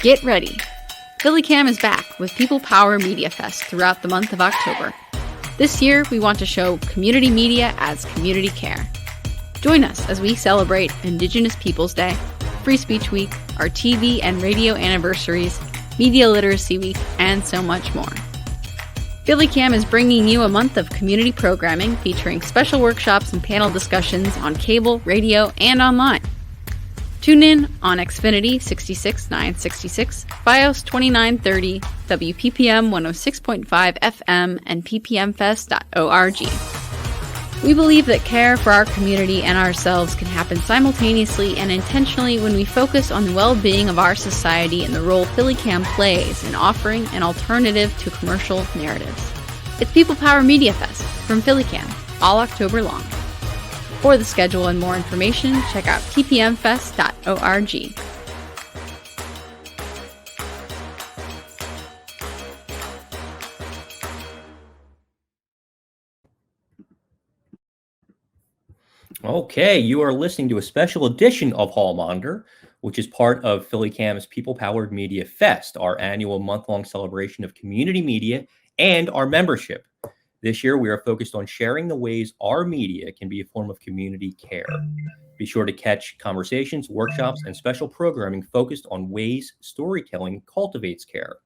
Get ready. PhillyCam is back with People Power Media Fest throughout the month of October. This year, we want to show community media as community care. Join us as we celebrate Indigenous Peoples Day, Free Speech Week, our TV and radio anniversaries, Media Literacy Week, and so much more. PhillyCam is bringing you a month of community programming featuring special workshops and panel discussions on cable, radio, and online. Tune in on Xfinity 66966, FiOS 2930, WPPM 106.5 FM, and ppmfest.org. We believe that care for our community and ourselves can happen simultaneously and intentionally when we focus on the well-being of our society and the role PhillyCam plays in offering an alternative to commercial narratives. It's People Power Media Fest from PhillyCam, all October long. For the schedule and more information, check out ppmfest.org. Okay, you are listening to a special edition of Hallmonder, which is part of PhillyCam's People Powered Media Fest, our annual month-long celebration of community media and our membership. This year, we are focused on sharing the ways our media can be a form of community care. Be sure to catch conversations, workshops, and special programming focused on ways storytelling cultivates care.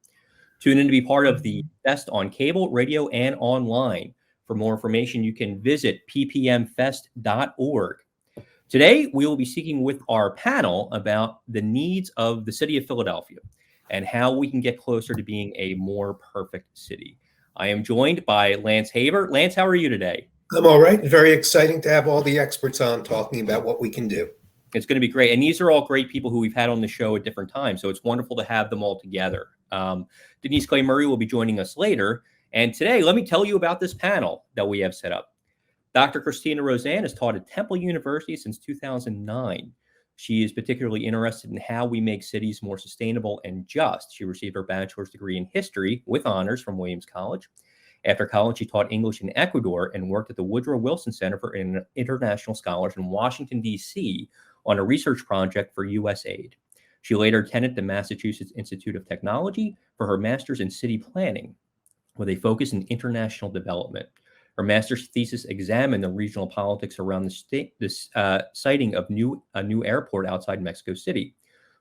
Tune in to be part of the Fest on cable, radio, and online. For more information, you can visit ppmfest.org. Today, we will be speaking with our panel about the needs of the city of Philadelphia and how we can get closer to being a more perfect city. I am joined by Lance Haber. Lance, how are you today? I'm all right. Very exciting to have all the experts on talking about what we can do. It's going to be great. And these are all great people who we've had on the show at different times. So it's wonderful to have them all together. Denise-Clay Murray will be joining us later. And today, let me tell you about this panel that we have set up. Dr. Christina Roseanne has taught at Temple University since 2009. She is particularly interested in how we make cities more sustainable and just. She received her bachelor's degree in history with honors from Williams College. After college, she taught English in Ecuador and worked at the Woodrow Wilson Center for International Scholars in Washington, D.C. on a research project for USAID. She later attended the Massachusetts Institute of Technology for her master's in city planning, with a focus in international development. Her master's thesis examined the regional politics around the siting of a new airport outside Mexico City.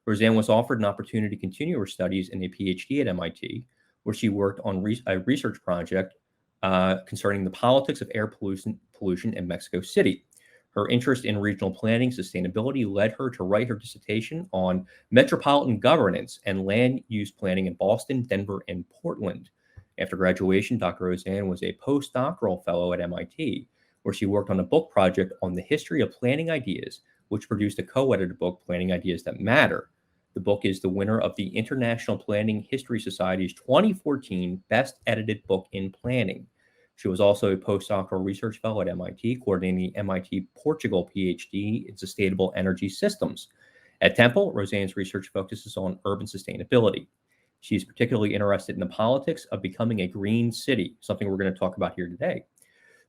Roseanne was offered an opportunity to continue her studies in a PhD at MIT, where she worked on a research project concerning the politics of air pollution in Mexico City. Her interest in regional planning sustainability led her to write her dissertation on metropolitan governance and land use planning in Boston, Denver, and Portland. After graduation, Dr. Roseanne was a postdoctoral fellow at MIT, where she worked on a book project on the history of planning ideas, which produced a co-edited book, Planning Ideas That Matter. The book is the winner of the International Planning History Society's 2014 Best Edited Book in Planning. She was also a postdoctoral research fellow at MIT, coordinating the MIT Portugal PhD in Sustainable Energy Systems. At Temple, Roseanne's research focuses on urban sustainability. She's particularly interested in the politics of becoming a green city, something we're going to talk about here today.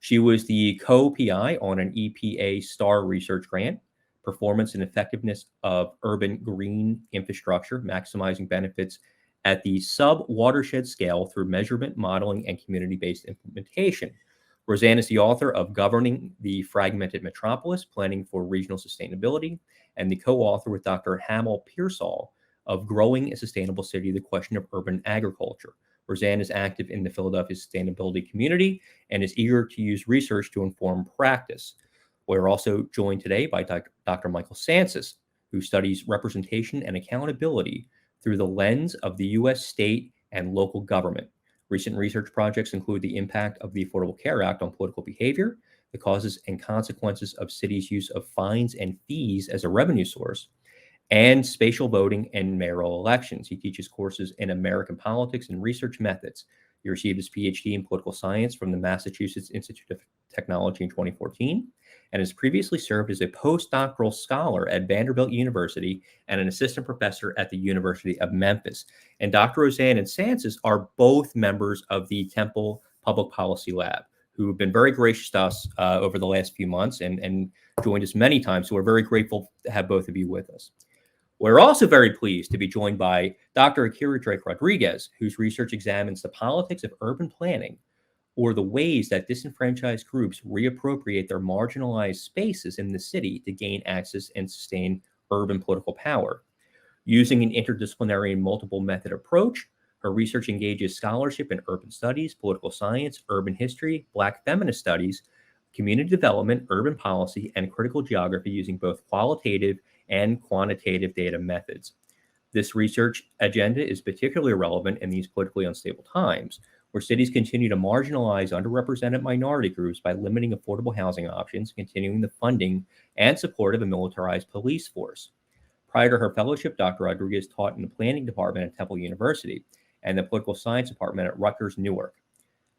She was the co-PI on an EPA STAR research grant, Performance and Effectiveness of Urban Green Infrastructure, Maximizing Benefits at the Sub-Watershed Scale through Measurement, Modeling, and Community-Based Implementation. Roseanne is the author of Governing the Fragmented Metropolis, Planning for Regional Sustainability, and the co-author with Dr. Hamel Pearsall of Growing a Sustainable City, the Question of Urban Agriculture. Roseanne is active in the Philadelphia sustainability community and is eager to use research to inform practice. We're also joined today by Dr. Michael Sanchez, who studies representation and accountability through the lens of the U.S. state and local government. Recent research projects include the impact of the Affordable Care Act on political behavior, the causes and consequences of cities' use of fines and fees as a revenue source, and spatial voting and mayoral elections. He teaches courses in American politics and research methods. He received his PhD in political science from the Massachusetts Institute of Technology in 2014, and has previously served as a postdoctoral scholar at Vanderbilt University and an assistant professor at the University of Memphis. And Dr. Roseanne and Sanchez are both members of the Temple Public Policy Lab, who have been very gracious to us over the last few months and joined us many times. So we're very grateful to have both of you with us. We're also very pleased to be joined by Dr. Akira Rodriguez, whose research examines the politics of urban planning, or the ways that disenfranchised groups reappropriate their marginalized spaces in the city to gain access and sustain urban political power. Using an interdisciplinary and multiple method approach, her research engages scholarship in urban studies, political science, urban history, Black feminist studies, community development, urban policy, and critical geography using both qualitative and quantitative data methods. This research agenda is particularly relevant in these politically unstable times, where cities continue to marginalize underrepresented minority groups by limiting affordable housing options, continuing the funding and support of a militarized police force. Prior to her fellowship, Dr. Rodriguez taught in the planning department at Temple University and the political science department at Rutgers Newark.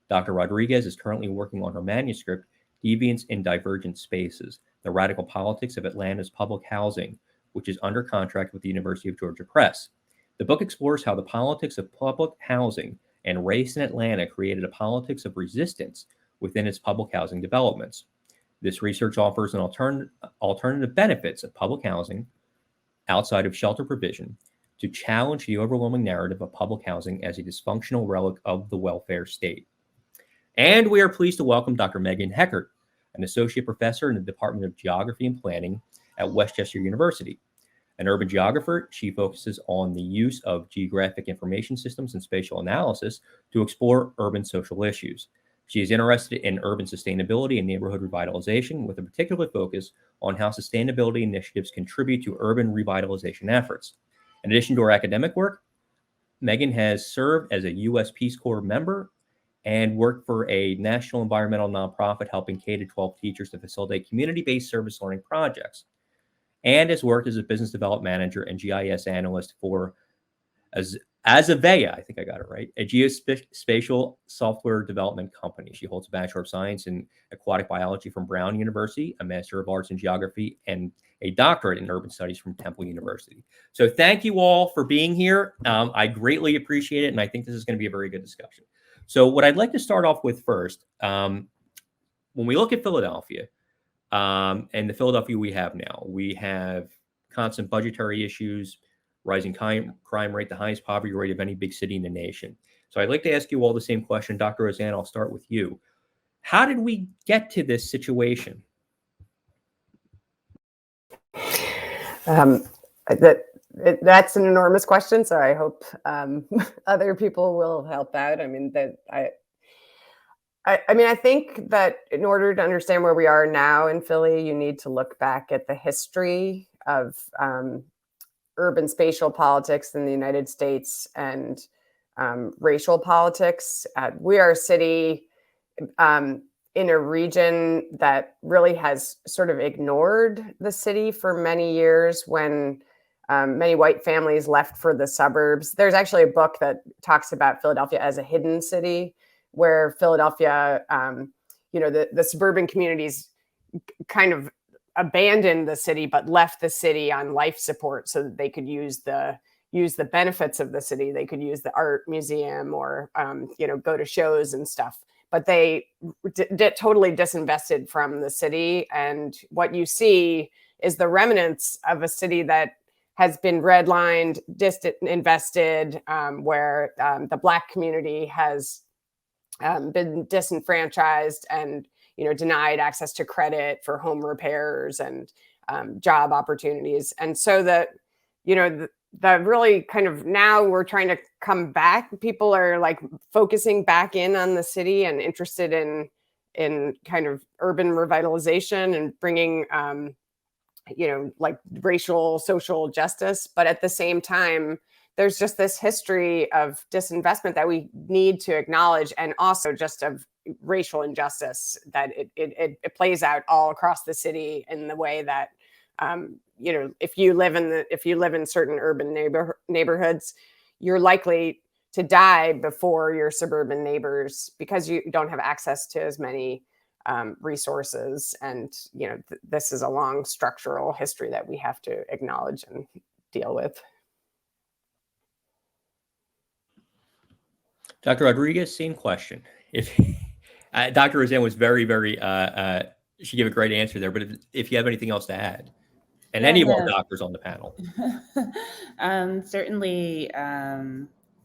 Dr. Rodriguez is currently working on her manuscript, Deviance in Divergent Spaces, The Radical Politics of Atlanta's Public Housing, which is under contract with the University of Georgia Press. The book explores how the politics of public housing and race in Atlanta created a politics of resistance within its public housing developments. This research offers an alternative benefits of public housing outside of shelter provision to challenge the overwhelming narrative of public housing as a dysfunctional relic of the welfare state. And we are pleased to welcome Dr. Megan Heckert, an associate professor in the Department of Geography and Planning at Westchester University. An urban geographer, she focuses on the use of geographic information systems and spatial analysis to explore urban social issues. She is interested in urban sustainability and neighborhood revitalization, with a particular focus on how sustainability initiatives contribute to urban revitalization efforts. In addition to her academic work, Megan has served as a U.S. Peace Corps member and worked for a national environmental nonprofit helping K-12 teachers to facilitate community-based service learning projects, and has worked as a business development manager and GIS analyst for Azavea, I think I got it right, a geospatial software development company. She holds a Bachelor of Science in Aquatic Biology from Brown University, a Master of Arts in Geography, and a doctorate in Urban Studies from Temple University. So thank you all for being here. I greatly appreciate it, and I think this is going to be a very good discussion. So what I'd like to start off with first, when we look at Philadelphia, and the Philadelphia we have now, we have constant budgetary issues, rising crime rate, the highest poverty rate of any big city in the nation. So I'd like to ask you all the same question. Dr. Roseanne, I'll start with you. How did we get to this situation? That's an enormous question, so I hope other people will help out. I think that in order to understand where we are now in Philly, you need to look back at the history of urban spatial politics in the United States and racial politics. We are a city in a region that really has sort of ignored the city for many years when many white families left for the suburbs. There's actually a book that talks about Philadelphia as a hidden city, where Philadelphia, the suburban communities kind of abandoned the city, but left the city on life support so that they could use the benefits of the city. They could use the art museum or, go to shows and stuff. But they totally disinvested from the city. And what you see is the remnants of a city that has been redlined, disinvested, where the Black community has been disenfranchised and denied access to credit for home repairs and job opportunities. And so that the really kind of, now we're trying to come back. People are like focusing back in on the city and interested in kind of urban revitalization and bringing like racial social justice. But at the same time, there's just this history of disinvestment that we need to acknowledge, and also just of racial injustice that it plays out all across the city in the way that if you live in certain urban neighborhoods, you're likely to die before your suburban neighbors because you don't have access to as many resources. And this is a long structural history that we have to acknowledge and deal with. Dr. Rodriguez, same question. If Dr. Roseanne was very, very, she gave a great answer there, but if you have anything else to add. and Yeah, any of our no. doctors on the panel. Certainly,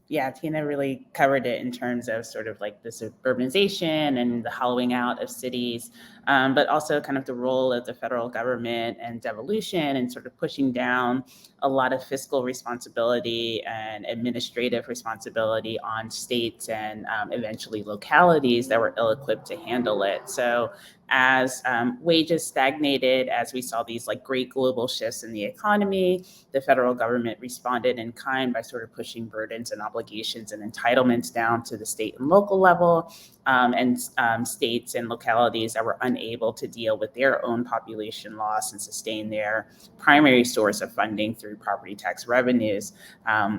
yeah, Tina really covered it in terms of sort of like the suburbanization and the hollowing out of cities, but also kind of the role of the federal government and devolution and sort of pushing down a lot of fiscal responsibility and administrative responsibility on states and eventually localities that were ill-equipped to handle it. So as wages stagnated, as we saw these like great global shifts in the economy, the federal government responded in kind by sort of pushing burdens and obligations and entitlements down to the state and local level, and states and localities that were unable to deal with their own population loss and sustain their primary source of funding through property tax revenues,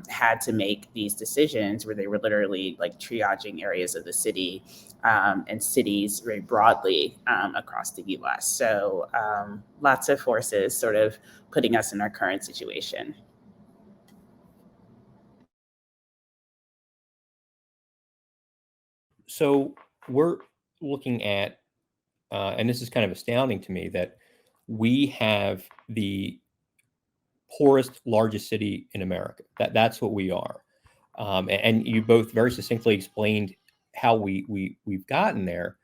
had to make these decisions where they were literally like triaging areas of the city and cities very broadly across the US. So lots of forces sort of putting us in our current situation. So we're looking at, and this is kind of astounding to me, that we have the poorest, largest city in America. That's what we are. And you both very succinctly explained how we've gotten there.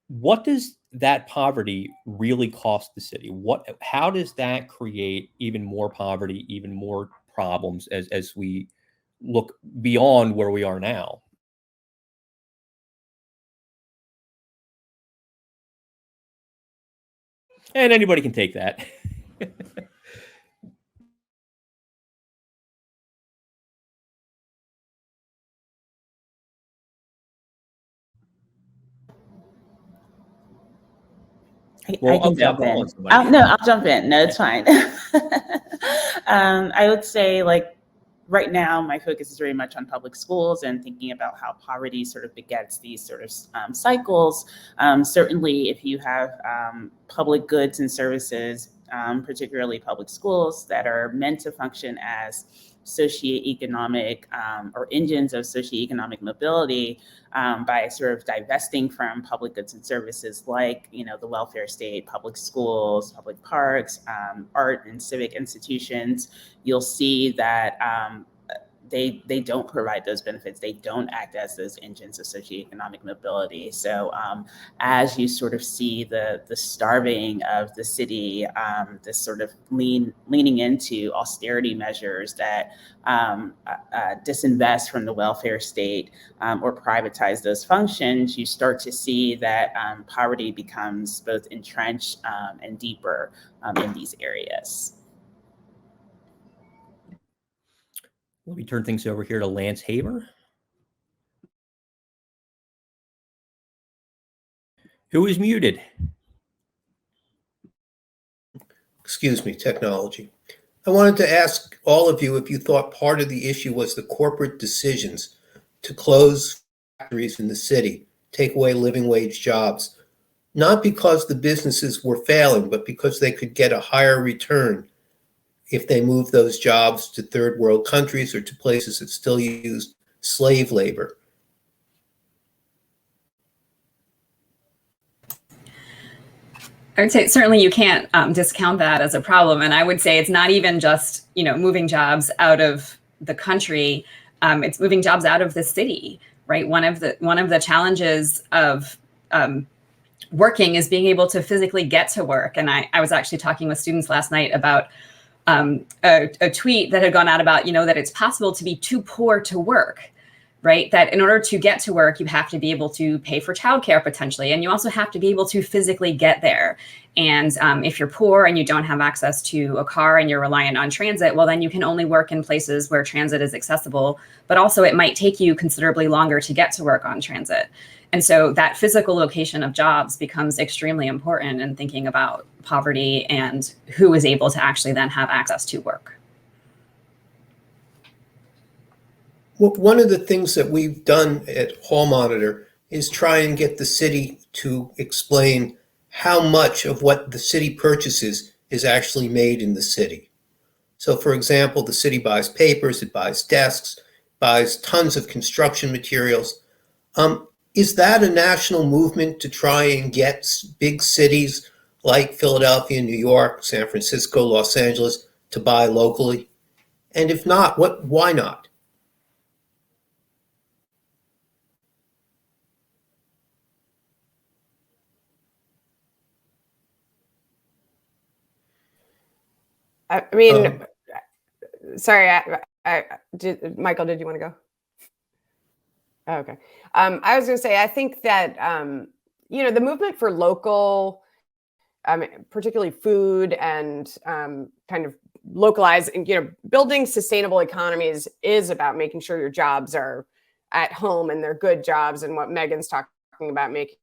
What does that poverty really cost the city? How does that create even more poverty, even more problems as we look beyond where we are now? And anybody can take that. I can jump in. No, I'll jump in. No, it's fine. I would say, like, right now, my focus is very much on public schools and thinking about how poverty sort of begets these sort of cycles. Certainly, if you have public goods and services, particularly public schools, that are meant to function as socioeconomic or engines of socioeconomic mobility, by sort of divesting from public goods and services like, the welfare state, public schools, public parks, art and civic institutions, you'll see that they don't provide those benefits. They don't act as those engines of socioeconomic mobility. So as you sort of see the starving of the city, this sort of leaning into austerity measures that disinvest from the welfare state or privatize those functions, you start to see that poverty becomes both entrenched and deeper in these areas. Let me turn things over here to Lance Haber, who is muted. Excuse me, technology. I wanted to ask all of you if you thought part of the issue was the corporate decisions to close factories in the city, take away living wage jobs, not because the businesses were failing, but because they could get a higher return if they moved those jobs to third world countries or to places that still used slave labor. I would say certainly you can't discount that as a problem. And I would say it's not even just, moving jobs out of the country. It's moving jobs out of the city, right? One of the challenges of working is being able to physically get to work. And I was actually talking with students last night about a tweet that had gone out about, that it's possible to be too poor to work, right? That in order to get to work, you have to be able to pay for childcare potentially. And you also have to be able to physically get there. And if you're poor and you don't have access to a car and you're reliant on transit, well, then you can only work in places where transit is accessible, but also it might take you considerably longer to get to work on transit. And so that physical location of jobs becomes extremely important in thinking about poverty and who is able to actually then have access to work. Well, one of the things that we've done at Hall Monitor is try and get the city to explain how much of what the city purchases is actually made in the city. So, for example, the city buys papers, it buys desks, buys tons of construction materials. Is that a national movement to try and get big cities like Philadelphia, New York, San Francisco, Los Angeles, to buy locally? And if not, why not? I mean, sorry, Michael, did you want to go? Oh, okay. I was going to say, I think that, the movement for local, particularly food and kind of localizing, building sustainable economies is about making sure your jobs are at home and they're good jobs, and what Megan's talking about making.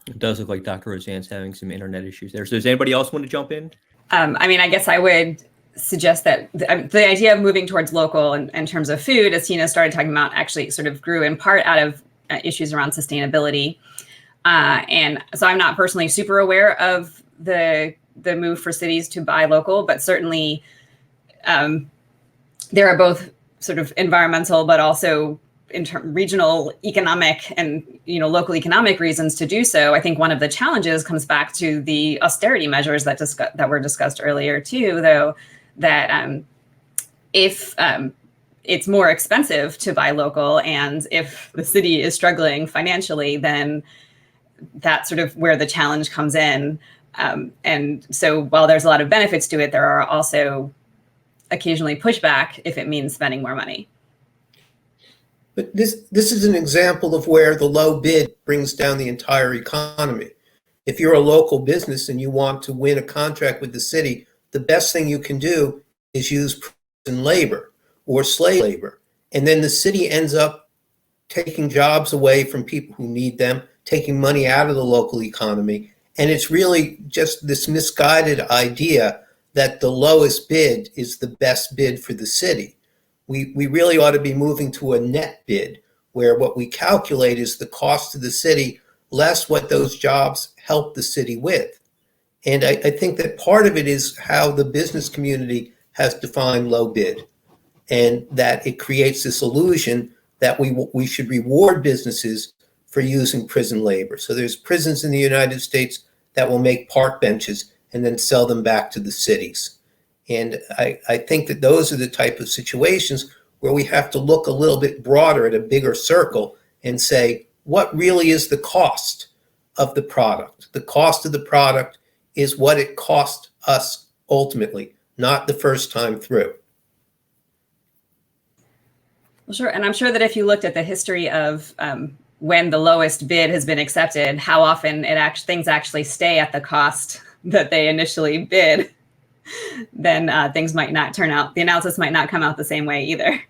It does look like Dr. Roseanne's having some internet issues there. So does anybody else want to jump in? I guess I would suggest that the idea of moving towards local in terms of food, as Tina started talking about, actually sort of grew in part out of issues around sustainability. And so I'm not personally super aware of the move for cities to buy local, but certainly there are both sort of environmental, but also regional economic and local economic reasons to do so. I think one of the challenges comes back to the austerity measures that were discussed earlier too, though, that if it's more expensive to buy local, and if the city is struggling financially, then that's sort of where the challenge comes in. And so while there's a lot of benefits to it, there are also occasionally pushback if it means spending more money. But this is an example of where the low bid brings down the entire economy. If you're a local business and you want to win a contract with the city, the best thing you can do is use prison labor or slave labor. And then the city ends up taking jobs away from people who need them, taking money out of the local economy. And it's really just this misguided idea that the lowest bid is the best bid for the city. We really ought to be moving to a net bid, where what we calculate is the cost to the city less what those jobs help the city with. And I think that part of it is how the business community has defined low bid, and that it creates this illusion that we should reward businesses for using prison labor. So there's prisons in the United States that will make park benches and then sell them back to the cities. And I think that those are the type of situations where we have to look a little bit broader at a bigger circle and say, what really is the cost of the product? The cost of the product is what it cost us ultimately, not the first time through. Well, sure. And I'm sure that if you looked at the history of when the lowest bid has been accepted, how often things actually stay at the cost that they initially bid, then things might not turn out, the analysis might not come out the same way either.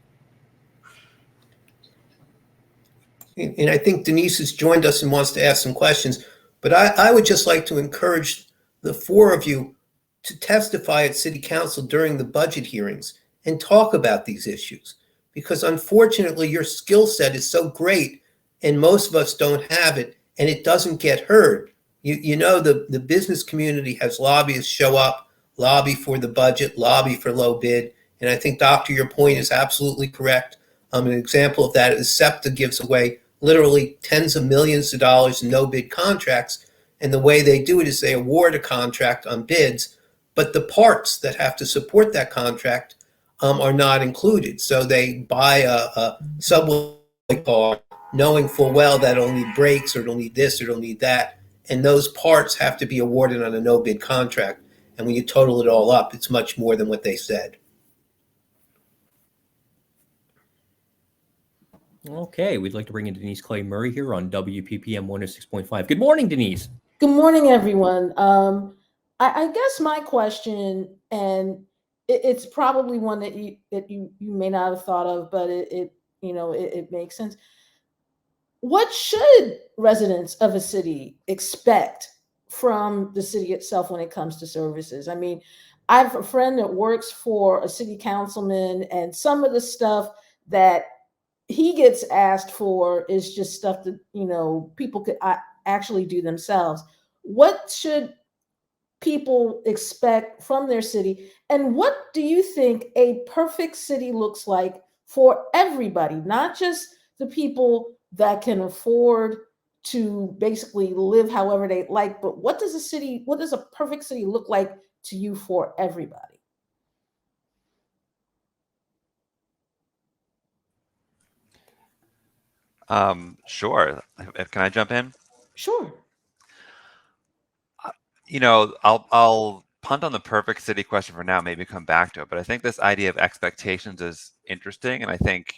And I think Denise has joined us and wants to ask some questions, but I would just like to encourage the four of you to testify at City Council during the budget hearings and talk about these issues, because unfortunately your skill set is so great and most of us don't have it, and it doesn't get heard. The business community has lobbyists show up, lobby for the budget, lobby for low bid. And I think, Doctor, your point is absolutely correct. An example of that is SEPTA gives away literally tens of millions of dollars in no bid contracts. And the way they do it is they award a contract on bids, but the parts that have to support that contract are not included. So they buy a subway car knowing full well that it'll need brakes, or it'll need this, or it'll need that. And those parts have to be awarded on a no bid contract. And when you total it all up, it's much more than what they said. Okay, we'd like to bring in Denise-Clay Murray here on WPPM 106.5. Good morning, Denise. Good morning, everyone. I guess my question, and it's probably one that you may not have thought of, but it makes sense. What should residents of a city expect from the city itself when it comes to services? I mean, I have a friend that works for a city councilman, and some of the stuff that he gets asked for is just stuff that, people could actually do themselves. What should people expect from their city? And what do you think a perfect city looks like for everybody, not just the people that can afford to basically live however they like. But what does a perfect city look like to you for everybody? Sure. Can I jump in? Sure. I'll punt on the perfect city question for now, maybe come back to it. But I think this idea of expectations is interesting. And I think,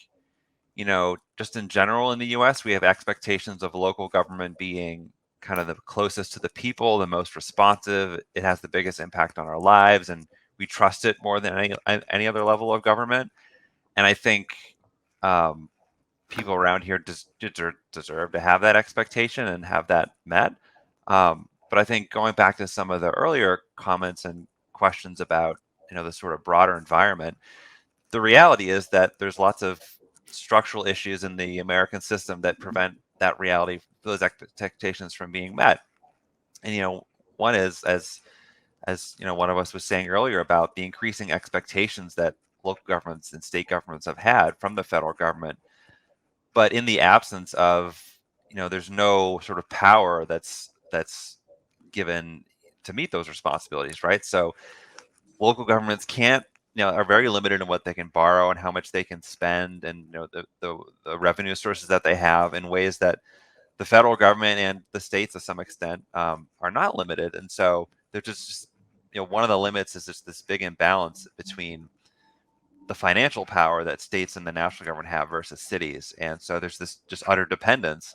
just in general in the US, we have expectations of local government being kind of the closest to the people, the most responsive. It has the biggest impact on our lives, and we trust it more than any other level of government. And I think people around here deserve to have that expectation and have that met. But I think going back to some of the earlier comments and questions about the sort of broader environment, the reality is that there's lots of structural issues in the American system that prevent that reality, those expectations from being met. And one is, as one of us was saying earlier, about the increasing expectations that local governments and state governments have had from the federal government. But in the absence of, there's no sort of power that's given to meet those responsibilities, right? So local governments are very limited in what they can borrow and how much they can spend, and the revenue sources that they have, in ways that the federal government and the states, to some extent, are not limited. And so they're just one of the limits is just this big imbalance between the financial power that states and the national government have versus cities. And so there's this just utter dependence.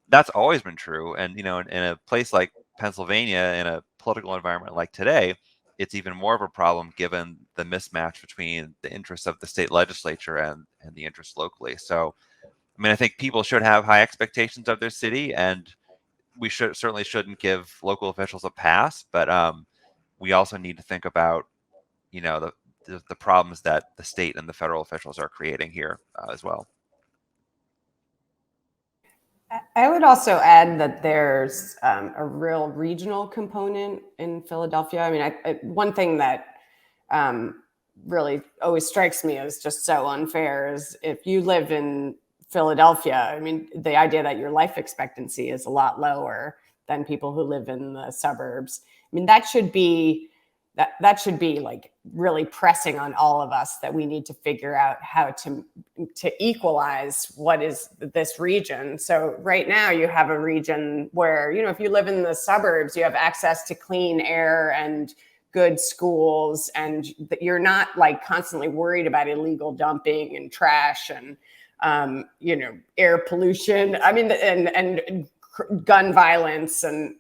That's always been true. And, in a place like Pennsylvania, in a political environment like today, it's even more of a problem given the mismatch between the interests of the state legislature and the interests locally. So, I think people should have high expectations of their city, and we certainly shouldn't give local officials a pass. But we also need to think about, the problems that the state and the federal officials are creating here as well. I would also add that there's a real regional component in Philadelphia. One thing that really always strikes me as just so unfair is if you live in Philadelphia, the idea that your life expectancy is a lot lower than people who live in the suburbs. That should be like really pressing on all of us, that we need to figure out how to equalize what is this region. So right now you have a region where, if you live in the suburbs, you have access to clean air and good schools, and you're not like constantly worried about illegal dumping and trash and, air pollution. And gun violence and,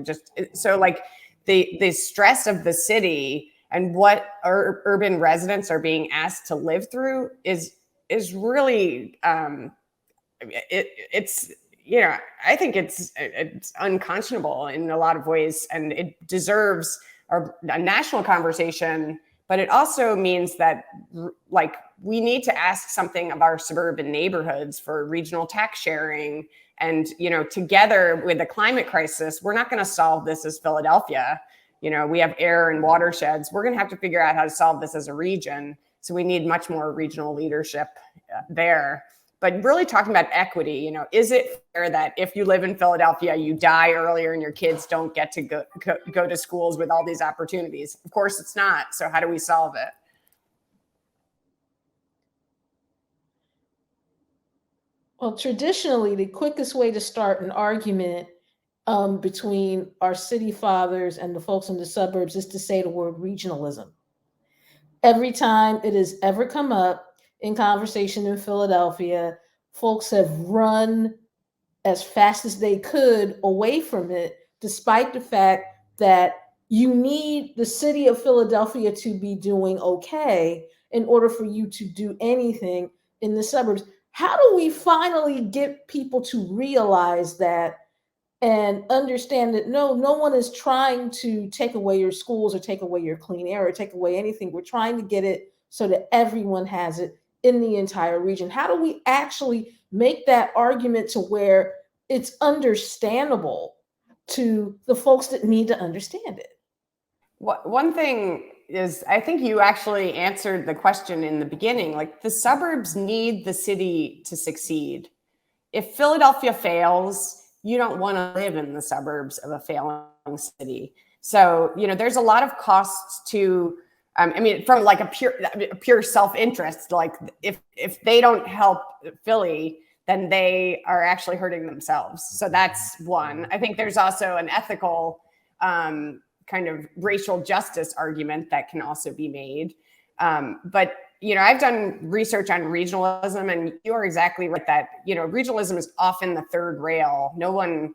just so like, the stress of the city and what our urban residents are being asked to live through is really it's I think it's unconscionable in a lot of ways, and it deserves a national conversation. But it also means that like we need to ask something of our suburban neighborhoods for regional tax sharing. And, together with the climate crisis, we're not going to solve this as Philadelphia. We have air and watersheds. We're going to have to figure out how to solve this as a region. So we need much more regional leadership there. But really talking about equity, is it fair that if you live in Philadelphia, you die earlier and your kids don't get to go to schools with all these opportunities? Of course it's not. So how do we solve it? Well, traditionally, the quickest way to start an argument between our city fathers and the folks in the suburbs is to say the word regionalism. Every time it has ever come up in conversation in Philadelphia, folks have run as fast as they could away from it, despite the fact that you need the city of Philadelphia to be doing okay in order for you to do anything in the suburbs. How do we finally get people to realize that and understand that no one is trying to take away your schools or take away your clean air or take away anything? We're trying to get it so that everyone has it in the entire region. How do we actually make that argument to where it's understandable to the folks that need to understand it? One thing is, I think you actually answered the question in the beginning. Like, the suburbs need the city to succeed. If Philadelphia fails, you don't want to live in the suburbs of a failing city. So, there's a lot of costs to, from like a pure self-interest, like if they don't help Philly, then they are actually hurting themselves. So that's one. I think there's also an ethical kind of racial justice argument that can also be made. But, I've done research on regionalism, and you are exactly right that, regionalism is often the third rail. No one,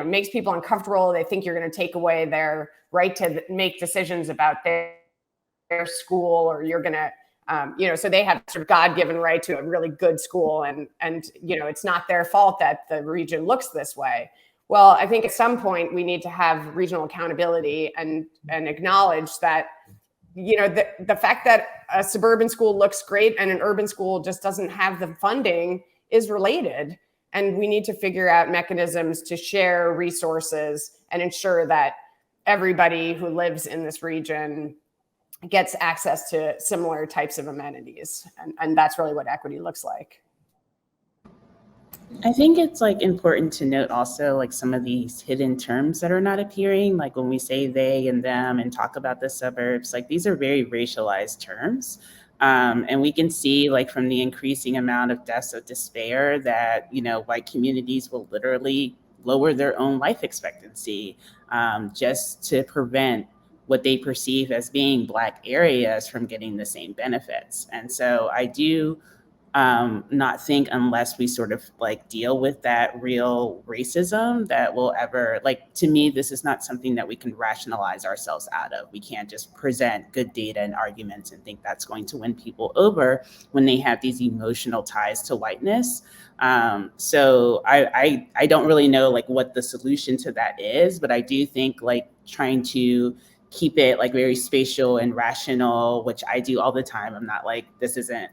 makes people uncomfortable. They think you're going to take away their right to make decisions about their school, or you're going to, so they have sort of God-given right to a really good school. And, it's not their fault that the region looks this way. Well, I think at some point we need to have regional accountability and acknowledge that, the fact that a suburban school looks great and an urban school just doesn't have the funding is related. And we need to figure out mechanisms to share resources and ensure that everybody who lives in this region gets access to similar types of amenities. And that's really what equity looks like. I think it's like important to note also like some of these hidden terms that are not appearing, like when we say they and them and talk about the suburbs, like these are very racialized terms. And we can see like from the increasing amount of deaths of despair that, white communities will literally lower their own life expectancy just to prevent what they perceive as being Black areas from getting the same benefits. And so I do not think, unless we sort of like deal with that real racism, that will ever, like, to me, this is not something that we can rationalize ourselves out of. We can't just present good data and arguments and think that's going to win people over when they have these emotional ties to whiteness. So I don't really know like what the solution to that is, but I do think like trying to keep it like very spatial and rational, which I do all the time. I'm not like, this isn't,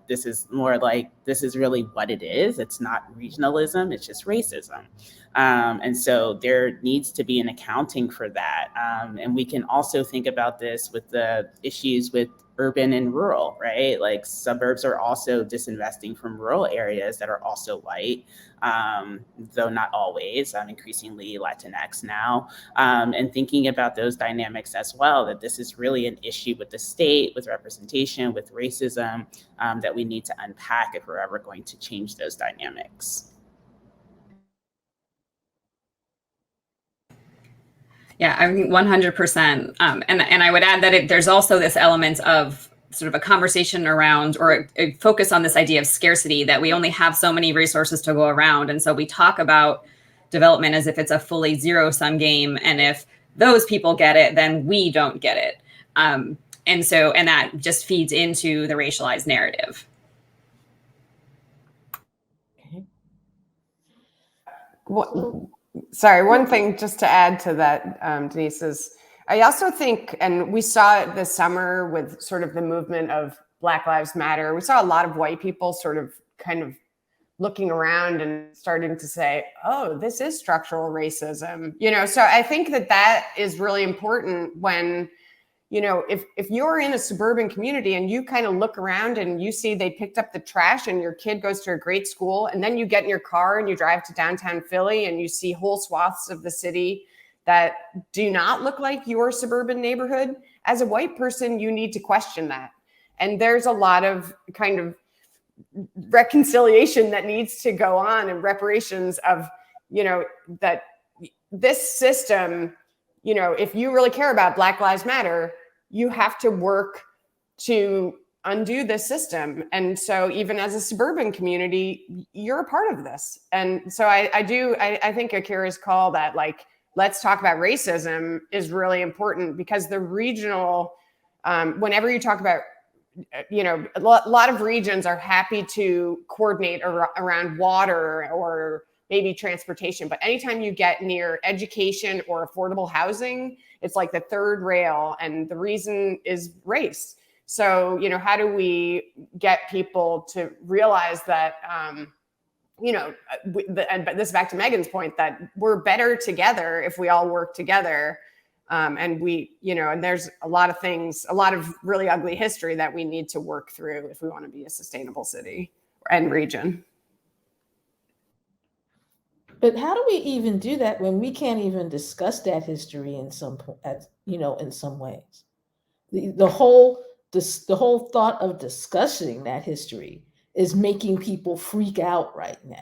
this is more like, this is really what it is. It's not regionalism, it's just racism. And so there needs to be an accounting for that. And we can also think about this with the issues with urban and rural, right? Like suburbs are also disinvesting from rural areas that are also white, though not always, increasingly Latinx now, and thinking about those dynamics as well, that this is really an issue with the state, with representation, with racism, that we need to unpack if we're ever going to change those dynamics. Yeah, I mean, 100%. And I would add that there's also this element of sort of a conversation around, or a focus on this idea of scarcity, that we only have so many resources to go around. And so we talk about development as if it's a fully zero-sum game. And if those people get it, then we don't get it. And that just feeds into the racialized narrative. Sorry, one thing just to add to that, Denise, is I also think, and we saw it this summer with sort of the movement of Black Lives Matter, we saw a lot of white people sort of kind of looking around and starting to say, oh, this is structural racism. So I think that is really important when, if you're in a suburban community and you kind of look around and you see they picked up the trash and your kid goes to a great school, and then you get in your car and you drive to downtown Philly and you see whole swaths of the city that do not look like your suburban neighborhood, as a white person, you need to question that. And there's a lot of kind of reconciliation that needs to go on, and reparations of, that this system, if you really care about Black Lives Matter, you have to work to undo this system. And so even as a suburban community, you're a part of this. And so I think Akira's call that, like, let's talk about racism is really important, because the regional, whenever you talk about, a lot of regions are happy to coordinate around water or maybe transportation. But anytime you get near education or affordable housing, it's like the third rail. And the reason is race. So, how do we get people to realize that, but this is back to Megan's point, that we're better together if we all work together. And and there's a lot of things, a lot of really ugly history that we need to work through if we want to be a sustainable city and region. But how do we even do that when we can't even discuss that history in in some ways? The whole thought of discussing that history is making people freak out right now.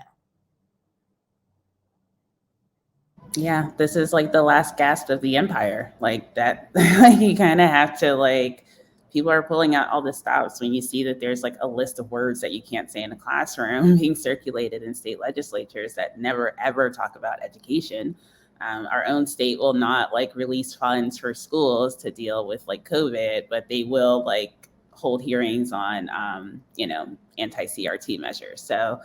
Yeah, this is like the last gasp of the empire. Like that, like you kind of have to like, people are pulling out all the stops when you see that there's like a list of words that you can't say in a classroom being circulated in state legislatures that never ever talk about education. Our own state will not like release funds for schools to deal with like COVID, but they will like hold hearings on, anti-CRT measures. So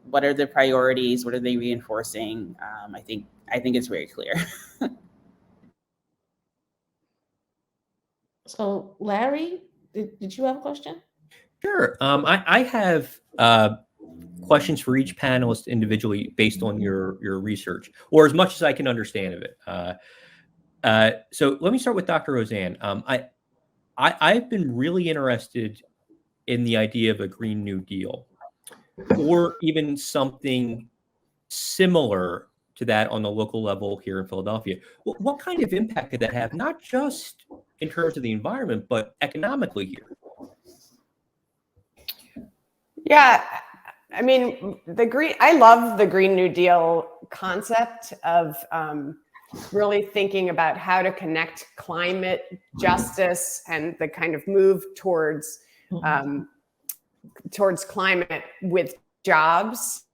what are the priorities? What are they reinforcing? I think it's very clear. So, Larry, did you have a question? Sure. I have questions for each panelist individually based on your research, or as much as I can understand of it. So let me start with Dr. Roseanne. I've been really interested in the idea of a Green New Deal, or even something similar to that on the local level here in Philadelphia. What kind of impact could that have, not just in terms of the environment, but economically here? Yeah, I mean, I love the Green New Deal concept of really thinking about how to connect climate justice and the kind of move towards climate with jobs.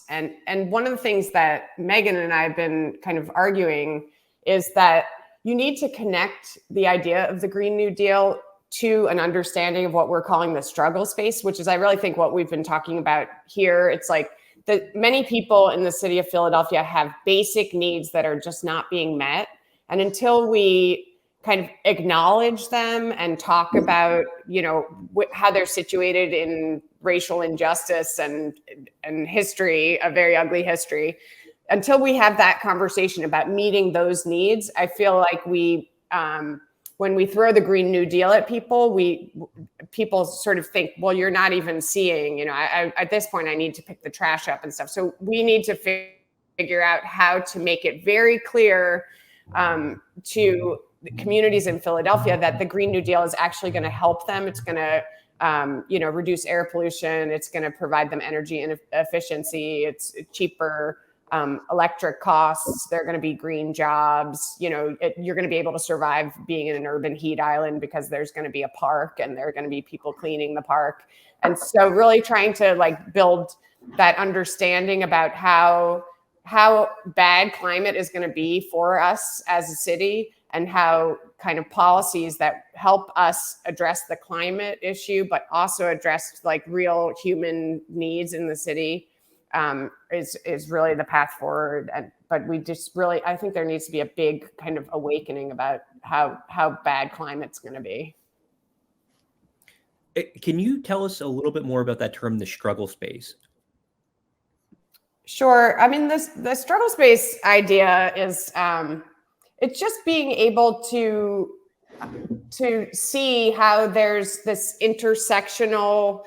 And one of the things that Megan and I have been kind of arguing is that you need to connect the idea of the Green New Deal to an understanding of what we're calling the struggle space, which is, I really think, what we've been talking about here. It's like that many people in the city of Philadelphia have basic needs that are just not being met. And until we kind of acknowledge them and talk about, how they're situated in racial injustice and history, a very ugly history, until we have that conversation about meeting those needs, I feel like when we throw the Green New Deal at people, people sort of think, well, you're not even seeing, at this point, I need to pick the trash up and stuff. So we need to figure out how to make it very clear to communities in Philadelphia that the Green New Deal is actually going to help them. It's going to, reduce air pollution. It's going to provide them energy and efficiency. It's cheaper electric costs. They're going to be green jobs. You're going to be able to survive being in an urban heat island because there's going to be a park and there are going to be people cleaning the park. And so really trying to build that understanding about how bad climate is going to be for us as a city, and how kind of policies that help us address the climate issue, but also address real human needs in the city is really the path forward. But we just really, I think there needs to be a big kind of awakening about how bad climate's going to be. Can you tell us a little bit more about that term, the struggle space? Sure. I mean, the struggle space idea is it's just being able to see how there's this intersectional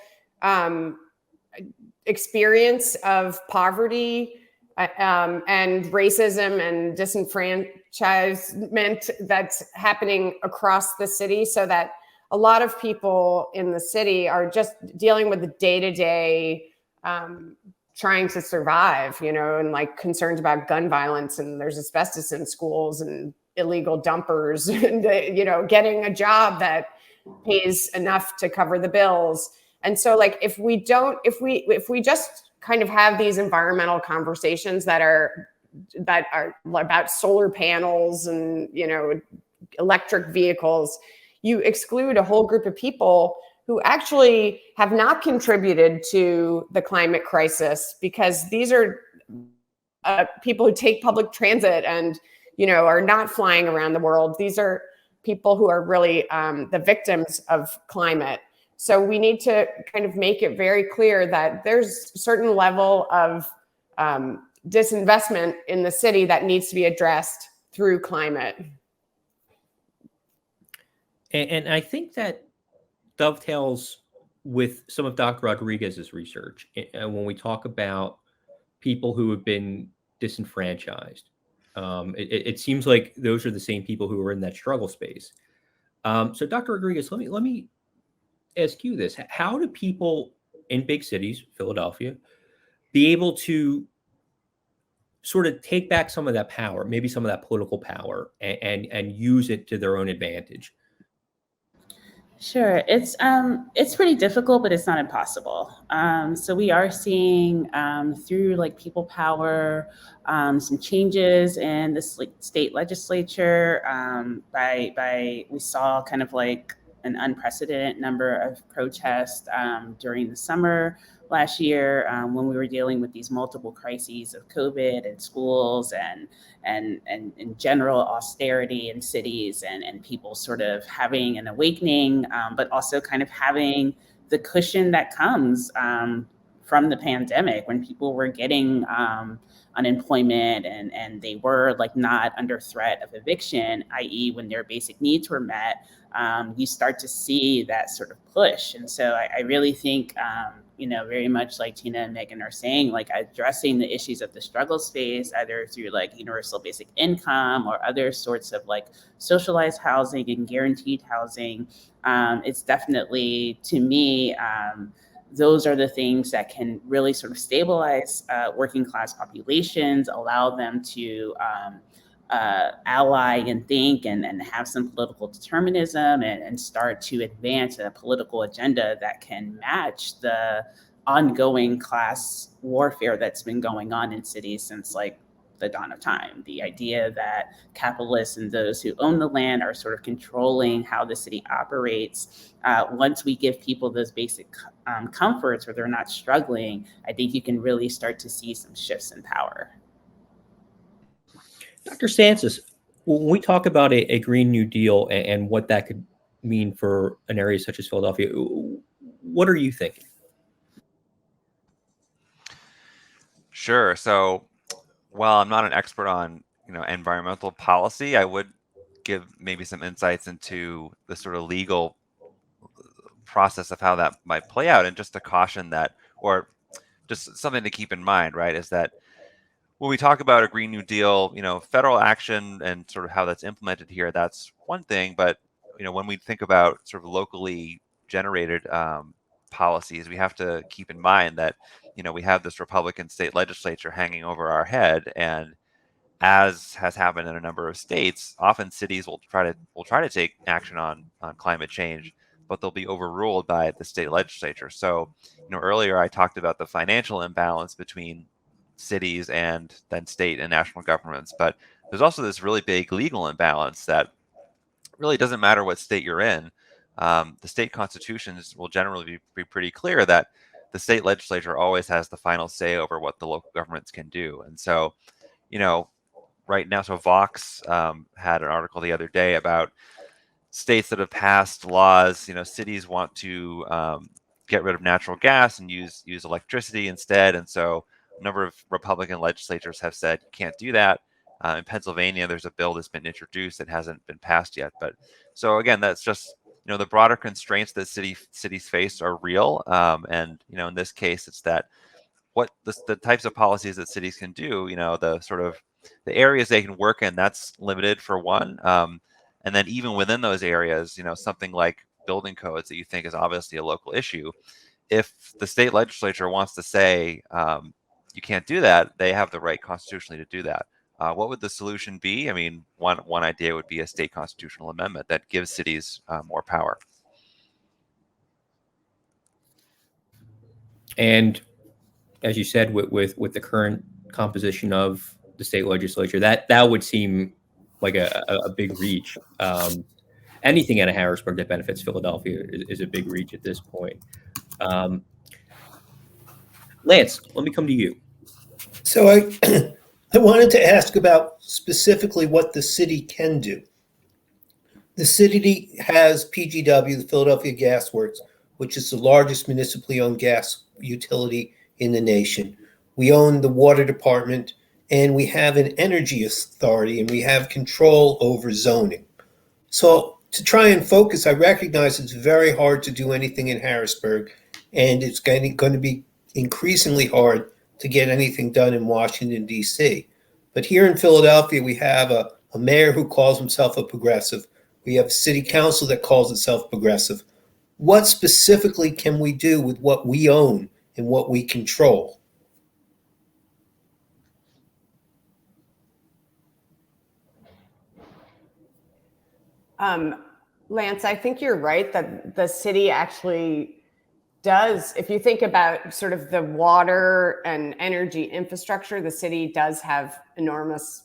experience of poverty and racism and disenfranchisement that's happening across the city, so that a lot of people in the city are just dealing with the day-to-day trying to survive, and concerns about gun violence, and there's asbestos in schools and illegal dumpers, and getting a job that pays enough to cover the bills. And so if we just kind of have these environmental conversations that are about solar panels and electric vehicles, you exclude a whole group of people who actually have not contributed to the climate crisis, because these are people who take public transit and are not flying around the world. These are people who are really the victims of climate. So we need to kind of make it very clear that there's a certain level of disinvestment in the city that needs to be addressed through climate. And I think that dovetails with some of Dr. Rodriguez's research when we talk about people who have been disenfranchised. It seems like those are the same people who are in that struggle space. So, Dr. Rodriguez, let me ask you this: how do people in big cities, Philadelphia, be able to sort of take back some of that power, maybe some of that political power, and use it to their own advantage? Sure, it's pretty difficult, but it's not impossible. So we are seeing through like people power, some changes in the state legislature. By we saw kind of like an unprecedented number of protests during the summer last year when we were dealing with these multiple crises of COVID and schools and in general austerity in cities and people sort of having an awakening, but also kind of having the cushion that comes from the pandemic when people were getting unemployment and they were like not under threat of eviction, i.e. when their basic needs were met, you start to see that sort of push. And so I really think, very much like Tina and Megan are saying, like addressing the issues of the struggle space, either through like universal basic income or other sorts of like socialized housing and guaranteed housing. It's definitely, to me, those are the things that can really sort of stabilize working class populations, allow them to ally and think and have some political determinism and start to advance a political agenda that can match the ongoing class warfare that's been going on in cities since like the dawn of time. The idea that capitalists and those who own the land are sort of controlling how the city operates. Once we give people those basic comforts where they're not struggling, I think you can really start to see some shifts in power. Dr. Sanchez, when we talk about a Green New Deal and what that could mean for an area such as Philadelphia, what are you thinking? Sure. So, while I'm not an expert on environmental policy, I would give maybe some insights into the sort of legal process of how that might play out, and just to caution that, or just something to keep in mind, right, is that when we talk about a Green New Deal, federal action and sort of how that's implemented here, that's one thing. But, when we think about sort of locally generated policies, we have to keep in mind that, we have this Republican state legislature hanging over our head. And as has happened in a number of states, often cities will try to take action on climate change, but they'll be overruled by the state legislature. So, earlier I talked about the financial imbalance between cities and then state and national governments, but there's also this really big legal imbalance that really doesn't matter what state you're in. The state constitutions will generally be pretty clear that the state legislature always has the final say over what the local governments can do. And so, right now, so Vox had an article the other day about states that have passed laws. Cities want to get rid of natural gas and use electricity instead. And so a number of Republican legislators have said you can't do that. In Pennsylvania, there's a bill that's been introduced that hasn't been passed yet. But so again, that's just the broader constraints that cities face are real. And in this case, it's that what the types of policies that cities can do. The sort of the areas they can work in, that's limited for one. And then even within those areas, something like building codes that you think is obviously a local issue, if the state legislature wants to say you can't do that, they have the right constitutionally to do that. What would the solution be? I mean, one idea would be a state constitutional amendment that gives cities more power. And as you said, with the current composition of the state legislature, that would seem like a big reach. Anything out of Harrisburg that benefits Philadelphia is a big reach at this point. Lance, let me come to you. So I wanted to ask about specifically what the city can do. The city has PGW, the Philadelphia Gas Works, which is the largest municipally owned gas utility in the nation. We own the water department, and we have an energy authority, and we have control over zoning. So to try and focus, I recognize it's very hard to do anything in Harrisburg, and it's going to be increasingly hard to get anything done in Washington, D.C. But here in Philadelphia, we have a mayor who calls himself a progressive. We have a city council that calls itself progressive. What specifically can we do with what we own and what we control? Lance, I think you're right that the city actually does, if you think about sort of the water and energy infrastructure, the city does have enormous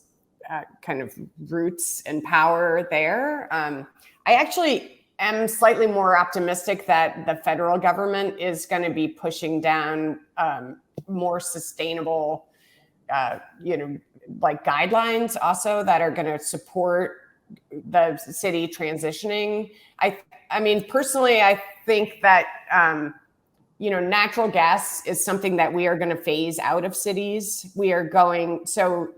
kind of roots and power there. I actually am slightly more optimistic that the federal government is going to be pushing down more sustainable, like guidelines also that are going to support the city transitioning. I mean, personally, I think that, natural gas is something that we are going to phase out of cities. We are going to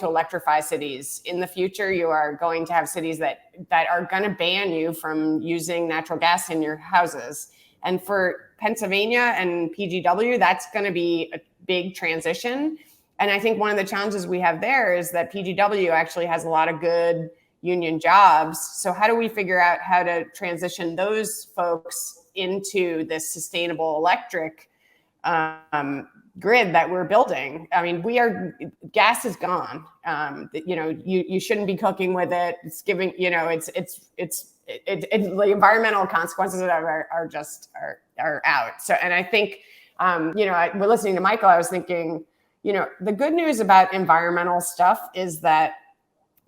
electrify cities. In the future, you are going to have cities that are going to ban you from using natural gas in your houses. And for Pennsylvania and PGW, that's going to be a big transition. And I think one of the challenges we have there is that PGW actually has a lot of good union jobs. So how do we figure out how to transition those folks into this sustainable electric grid that we're building? I mean, gas is gone. You shouldn't be cooking with it. It's giving, the environmental consequences of it are out. So, and I think, we're listening to Michael, I was thinking, the good news about environmental stuff is that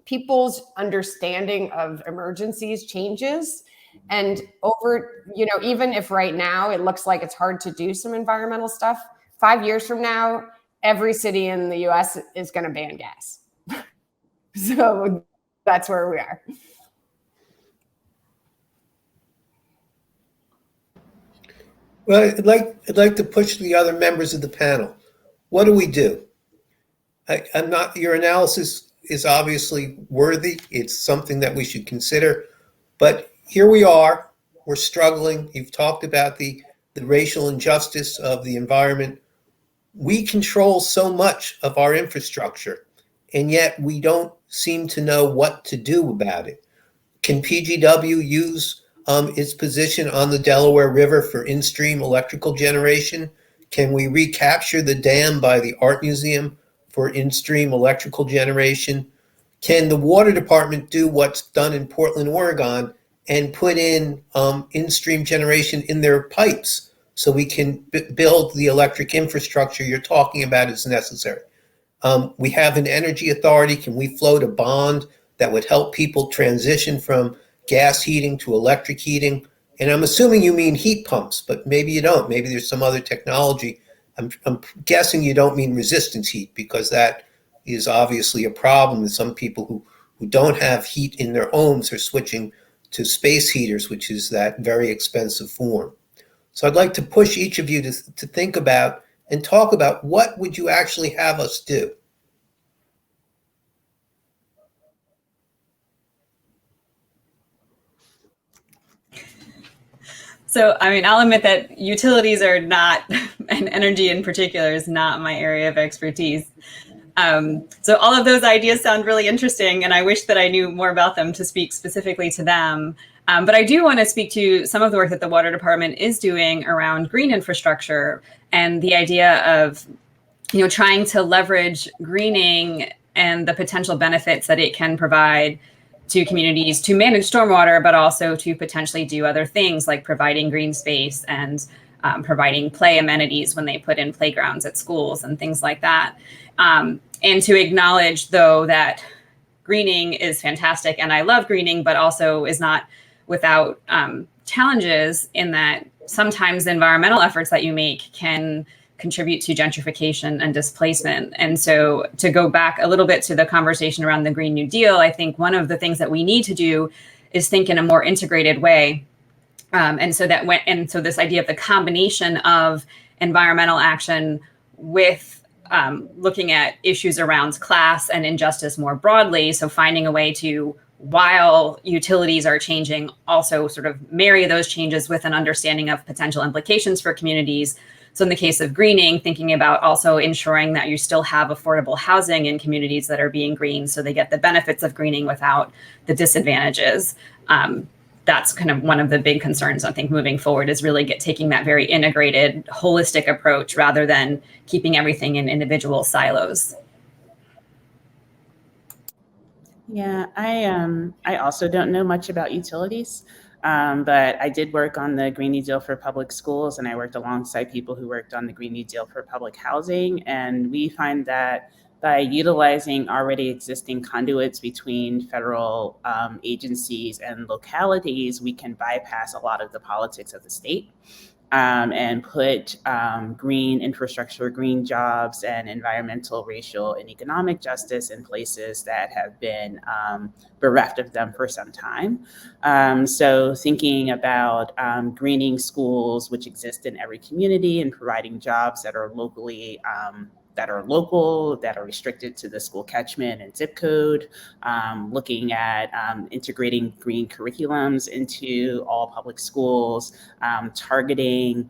people's understanding of emergencies changes. And even if right now it looks like it's hard to do some environmental stuff, 5 years from now, every city in the US is going to ban gas. So that's where we are. Well, I'd like to push the other members of the panel. What do we do? Your analysis is obviously worthy. It's something that we should consider. But here we are. We're struggling. You've talked about the racial injustice of the environment. We control so much of our infrastructure, and yet we don't seem to know what to do about it. Can PGW use its position on the Delaware River for in-stream electrical generation? Can we recapture the dam by the Art Museum for in-stream electrical generation? Can the water department do what's done in Portland, Oregon, and put in-stream generation in their pipes so we can build the electric infrastructure you're talking about is necessary? We have an energy authority. Can we float a bond that would help people transition from gas heating to electric heating? And I'm assuming you mean heat pumps, but maybe you don't. Maybe there's some other technology. I'm guessing you don't mean resistance heat, because that is obviously a problem. And some people who don't have heat in their homes are switching to space heaters, which is that very expensive form. So I'd like to push each of you to think about and talk about what would you actually have us do? So, I mean, I'll admit that utilities are not, and energy in particular is not my area of expertise. So all of those ideas sound really interesting, and I wish that I knew more about them to speak specifically to them. But I do want to speak to some of the work that the water department is doing around green infrastructure and the idea of, trying to leverage greening and the potential benefits that it can provide to communities to manage stormwater, but also to potentially do other things like providing green space and providing play amenities when they put in playgrounds at schools and things like that. And to acknowledge, though, that greening is fantastic and I love greening, but also is not without challenges in that sometimes the environmental efforts that you make can contribute to gentrification and displacement. And so to go back a little bit to the conversation around the Green New Deal, I think one of the things that we need to do is think in a more integrated way. And so this idea of the combination of environmental action with looking at issues around class and injustice more broadly. So finding a way to, while utilities are changing, also sort of marry those changes with an understanding of potential implications for communities So in the case of greening, thinking about also ensuring that you still have affordable housing in communities that are being greened so they get the benefits of greening without the disadvantages. That's kind of one of the big concerns, I think, moving forward, is really taking that very integrated, holistic approach rather than keeping everything in individual silos. Yeah, I also don't know much about utilities, but I did work on the Green New Deal for public schools, and I worked alongside people who worked on the Green New Deal for public housing. And we find that by utilizing already existing conduits between federal agencies and localities, we can bypass a lot of the politics of the state. And put green infrastructure, green jobs, and environmental, racial, and economic justice in places that have been bereft of them for some time. So thinking about greening schools, which exist in every community, and providing jobs that are locally that are local, that are restricted to the school catchment and zip code, looking at integrating green curriculums into all public schools, targeting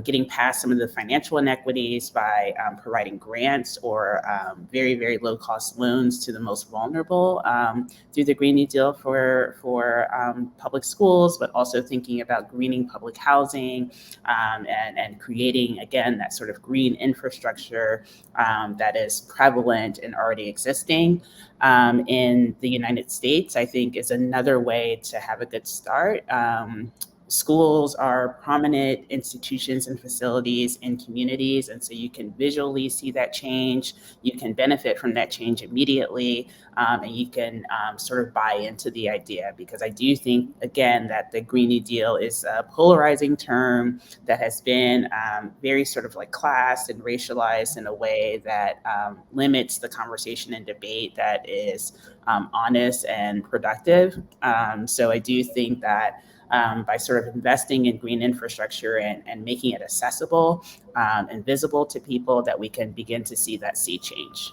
getting past some of the financial inequities by providing grants or very, very low cost loans to the most vulnerable through the Green New Deal for public schools, but also thinking about greening public housing and creating, again, that sort of green infrastructure that is prevalent and already existing in the United States, I think is another way to have a good start. Schools are prominent institutions and facilities in communities, and so you can visually see that change. You can benefit from that change immediately, and you can sort of buy into the idea, because I do think, again, that the Green New Deal is a polarizing term that has been very sort of like classed and racialized in a way that limits the conversation and debate that is honest and productive. So I do think that by sort of investing in green infrastructure and making it accessible and visible to people, that we can begin to see that sea change.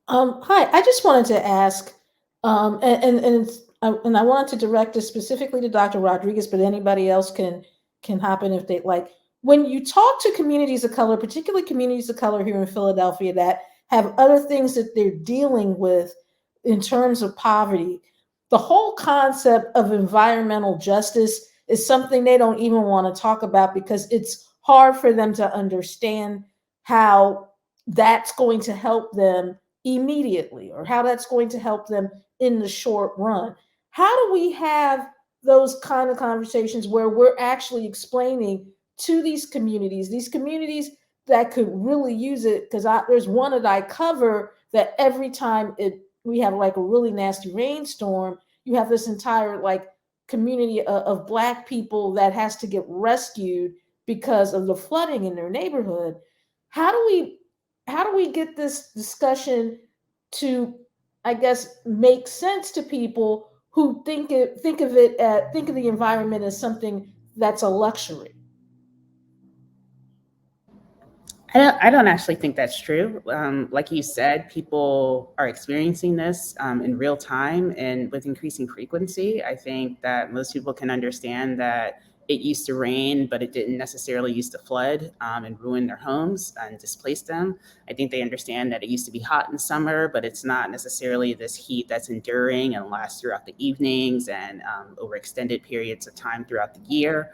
Hi, I just wanted to ask, and I wanted to direct this specifically to Dr. Rodriguez, but anybody else can hop in if they like. When you talk to communities of color, particularly communities of color here in Philadelphia that have other things that they're dealing with in terms of poverty, the whole concept of environmental justice is something they don't even want to talk about, because it's hard for them to understand how that's going to help them immediately, or how that's going to help them in the short run. How do we have those kind of conversations where we're actually explaining to these communities that could really use it? Because there's one that I cover that every time we have like a really nasty rainstorm, you have this entire like community of Black people that has to get rescued because of the flooding in their neighborhood. How do we get this discussion to, I guess, make sense to people who think of the environment as something that's a luxury? I don't actually think that's true. Like you said, people are experiencing this in real time and with increasing frequency. I think that most people can understand that it used to rain, but it didn't necessarily used to flood and ruin their homes and displace them. I think they understand that it used to be hot in summer, but it's not necessarily this heat that's enduring and lasts throughout the evenings and over extended periods of time throughout the year.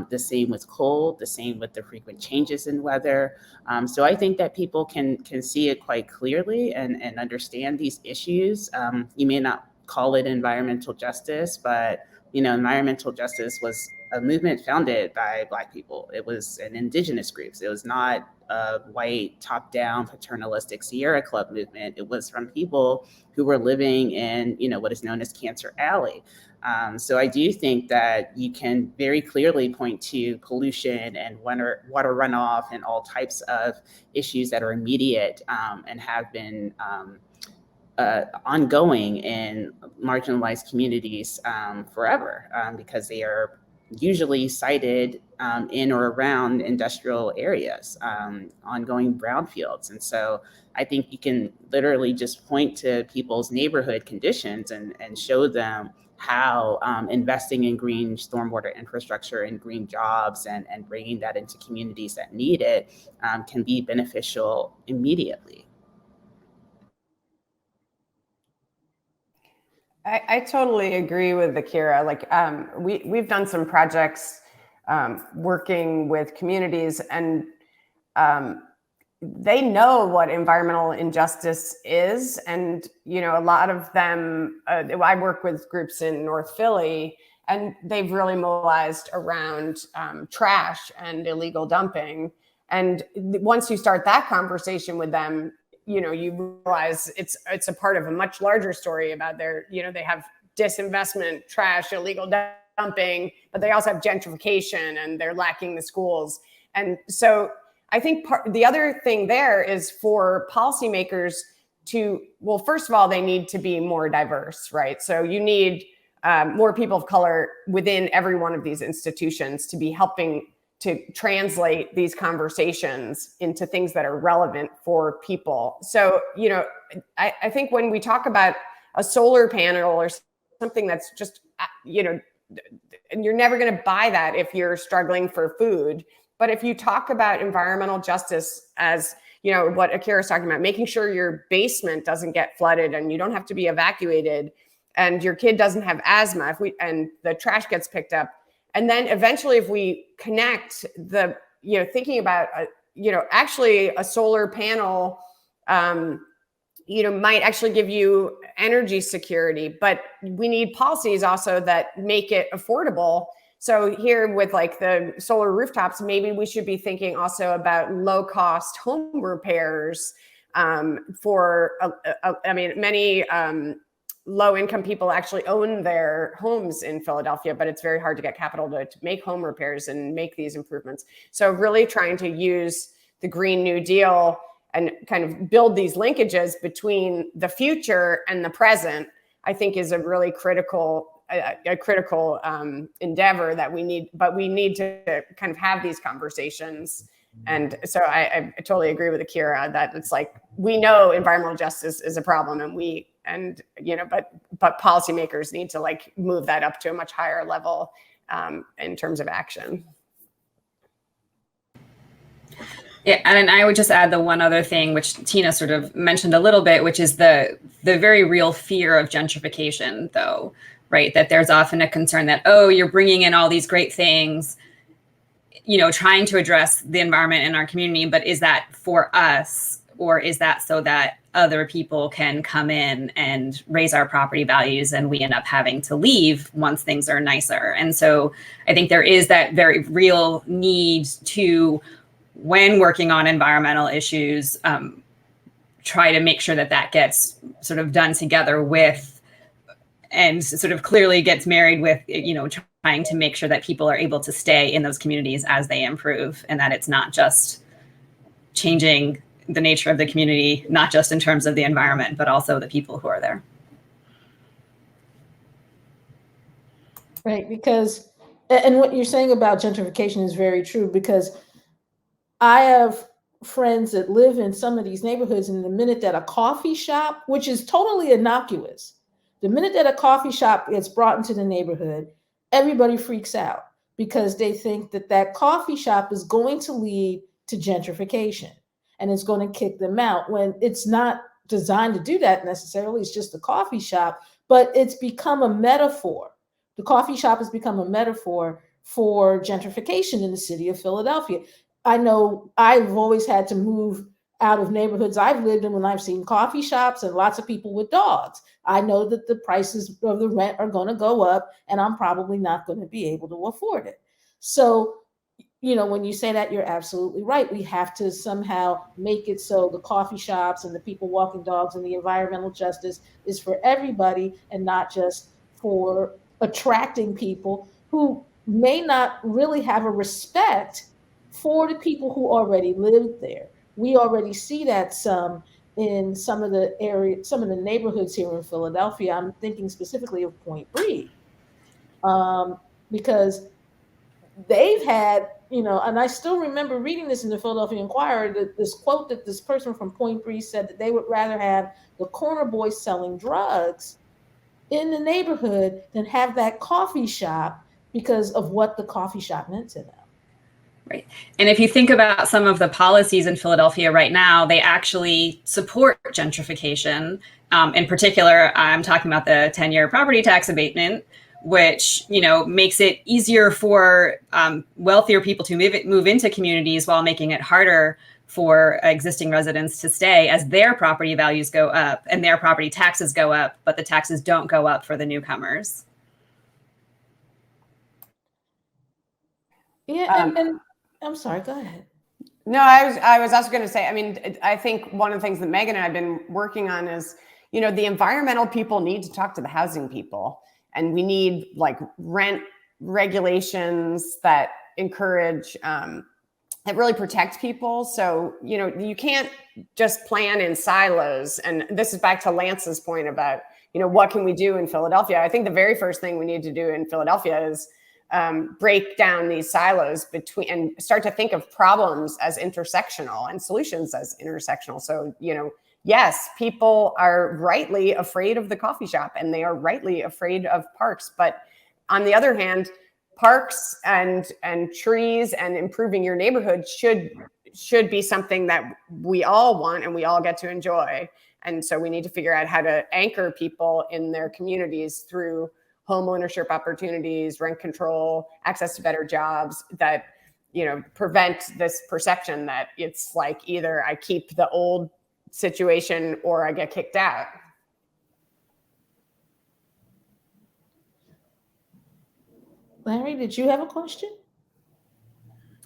The same with cold, the same with the frequent changes in weather. So I think that people can see it quite clearly and understand these issues. You may not call it environmental justice, but environmental justice was a movement founded by Black people. It was an indigenous groups. It was not a white top-down paternalistic Sierra Club movement. It was from people who were living in what is known as Cancer Alley. So I do think that you can very clearly point to pollution and water runoff and all types of issues that are immediate and have been ongoing in marginalized communities forever, because they are usually sited in or around industrial areas, ongoing brownfields. And so I think you can literally just point to people's neighborhood conditions and show them how investing in green stormwater infrastructure and green jobs and bringing that into communities that need it can be beneficial immediately. I totally agree with Akira. Like we've done some projects working with communities, and they know what environmental injustice is. And, you know, a lot of them, I work with groups in North Philly, and they've really mobilized around trash and illegal dumping. And once you start that conversation with them, you know, you realize it's a part of a much larger story about their, you know, they have disinvestment, trash, illegal dumping, but they also have gentrification, and they're lacking the schools. And so I think the other thing there is for policymakers to, well, first of all, they need to be more diverse, right? So you need more people of color within every one of these institutions to be helping to translate these conversations into things that are relevant for people. So, you know, I think when we talk about a solar panel or something that's just, you know, and you're never going to buy that if you're struggling for food. But if you talk about environmental justice as, you know, what Akira's talking about, making sure your basement doesn't get flooded and you don't have to be evacuated, and your kid doesn't have asthma, and the trash gets picked up. And then eventually, if we connect the, you know, thinking about, you know, actually a solar panel, you know, might actually give you energy security, but we need policies also that make it affordable. So here with like the solar rooftops, maybe we should be thinking also about low cost home repairs for, I mean, many low income people actually own their homes in Philadelphia, but it's very hard to get capital to make home repairs and make these improvements. So really trying to use the Green New Deal and kind of build these linkages between the future and the present, I think is a really critical endeavor that we need, but we need to kind of have these conversations. And so I totally agree with Akira that it's like, we know environmental justice is a problem, and you know, but policymakers need to like move that up to a much higher level in terms of action. Yeah, and I would just add the one other thing, which Tina sort of mentioned a little bit, which is the very real fear of gentrification, though, right? That there's often a concern that, oh, you're bringing in all these great things, you know, trying to address the environment in our community, but is that for us, or is that so that other people can come in and raise our property values and we end up having to leave once things are nicer? And so I think there is that very real need to, when working on environmental issues, try to make sure that that gets sort of done together with, and sort of clearly gets married with, you know, trying to make sure that people are able to stay in those communities as they improve, and that it's not just changing the nature of the community, not just in terms of the environment, but also the people who are there. Right, because, and what you're saying about gentrification is very true, because I have friends that live in some of these neighborhoods, and the minute that a coffee shop, which is totally innocuous, the minute that a coffee shop gets brought into the neighborhood, everybody freaks out because they think that that coffee shop is going to lead to gentrification and it's going to kick them out, when it's not designed to do that necessarily. It's just a coffee shop, but it's become a metaphor. The coffee shop has become a metaphor for gentrification in the city of Philadelphia. I know I've always had to move out of neighborhoods I've lived in when I've seen coffee shops and lots of people with dogs. I know that the prices of the rent are going to go up, and I'm probably not going to be able to afford it. So, you know, when you say that, you're absolutely right. We have to somehow make it so the coffee shops and the people walking dogs and the environmental justice is for everybody, and not just for attracting people who may not really have a respect for the people who already live there. We already see that some in some of the areas, some of the neighborhoods here in Philadelphia. I'm thinking specifically of Point Breed, because they've had, you know, and I still remember reading this in the Philadelphia Inquirer, that this quote that this person from Point Breed said that they would rather have the corner boys selling drugs in the neighborhood than have that coffee shop because of what the coffee shop meant to them. Right. And if you think about some of the policies in Philadelphia right now, they actually support gentrification. In particular, I'm talking about the 10-year property tax abatement, which, makes it easier for wealthier people to move into communities while making it harder for existing residents to stay as their property values go up and their property taxes go up, but the taxes don't go up for the newcomers. Yeah, and I'm sorry, go ahead. No, I was also going to say, I mean, I think one of the things that Megan and I have been working on is, the environmental people need to talk to the housing people, and we need like rent regulations that encourage, that really protect people. So, you can't just plan in silos. And this is back to Lance's point about, what can we do in Philadelphia? I think the very first thing we need to do in Philadelphia is break down these silos between and start to think of problems as intersectional and solutions as intersectional. So, yes, people are rightly afraid of the coffee shop and they are rightly afraid of parks. But on the other hand, parks and trees and improving your neighborhood should be something that we all want and we all get to enjoy. And so we need to figure out how to anchor people in their communities through home ownership opportunities, rent control, access to better jobs that, prevent this perception that it's like either I keep the old situation or I get kicked out. Larry, did you have a question?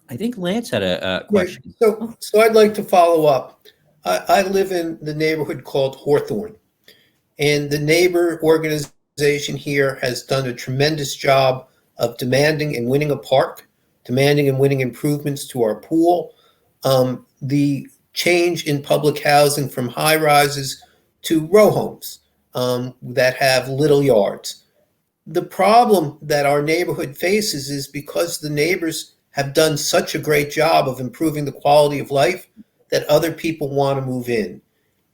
I think Lance had a question. Yeah, so I'd like to follow up. I live in the neighborhood called Hawthorne, and the neighbor organization here has done a tremendous job of demanding and winning a park, demanding and winning improvements to our pool. The change in public housing from high rises to row homes that have little yards. The problem that our neighborhood faces is because the neighbors have done such a great job of improving the quality of life that other people want to move in.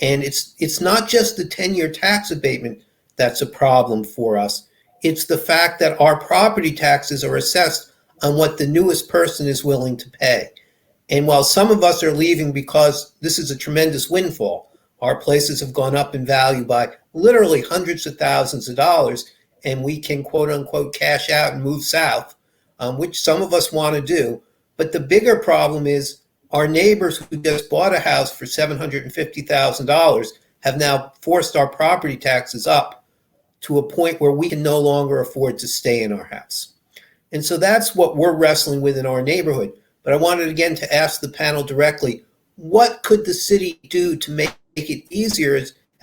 And it's not just the 10-year tax abatement that's a problem for us. It's the fact that our property taxes are assessed on what the newest person is willing to pay. And while some of us are leaving because this is a tremendous windfall, our places have gone up in value by literally hundreds of thousands of dollars, and we can quote unquote cash out and move south, which some of us want to do. But the bigger problem is our neighbors who just bought a house for $750,000 have now forced our property taxes up to a point where we can no longer afford to stay in our house. And so that's what we're wrestling with in our neighborhood. But I wanted again to ask the panel directly, what could the city do to make it easier,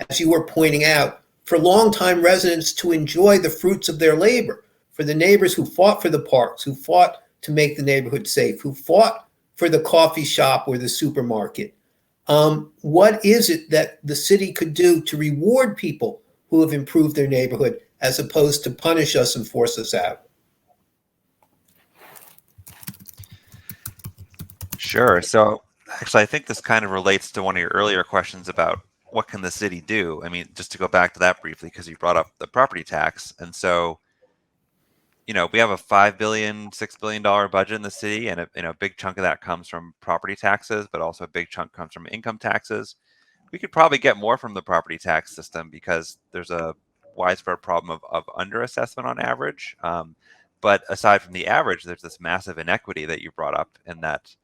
as you were pointing out, for longtime residents to enjoy the fruits of their labor, for the neighbors who fought for the parks, who fought to make the neighborhood safe, who fought for the coffee shop or the supermarket? What is it that the city could do to reward people who have improved their neighborhood as opposed to punish us and force us out? Sure. So actually, I think this kind of relates to one of your earlier questions about what can the city do? I mean, just to go back to that briefly, because you brought up the property tax. And so, we have a $5 billion, $6 billion budget in the city, and a big chunk of that comes from property taxes, but also a big chunk comes from income taxes. We could probably get more from the property tax system because there's a widespread problem of underassessment on average. But aside from the average, there's this massive inequity that you brought up in that,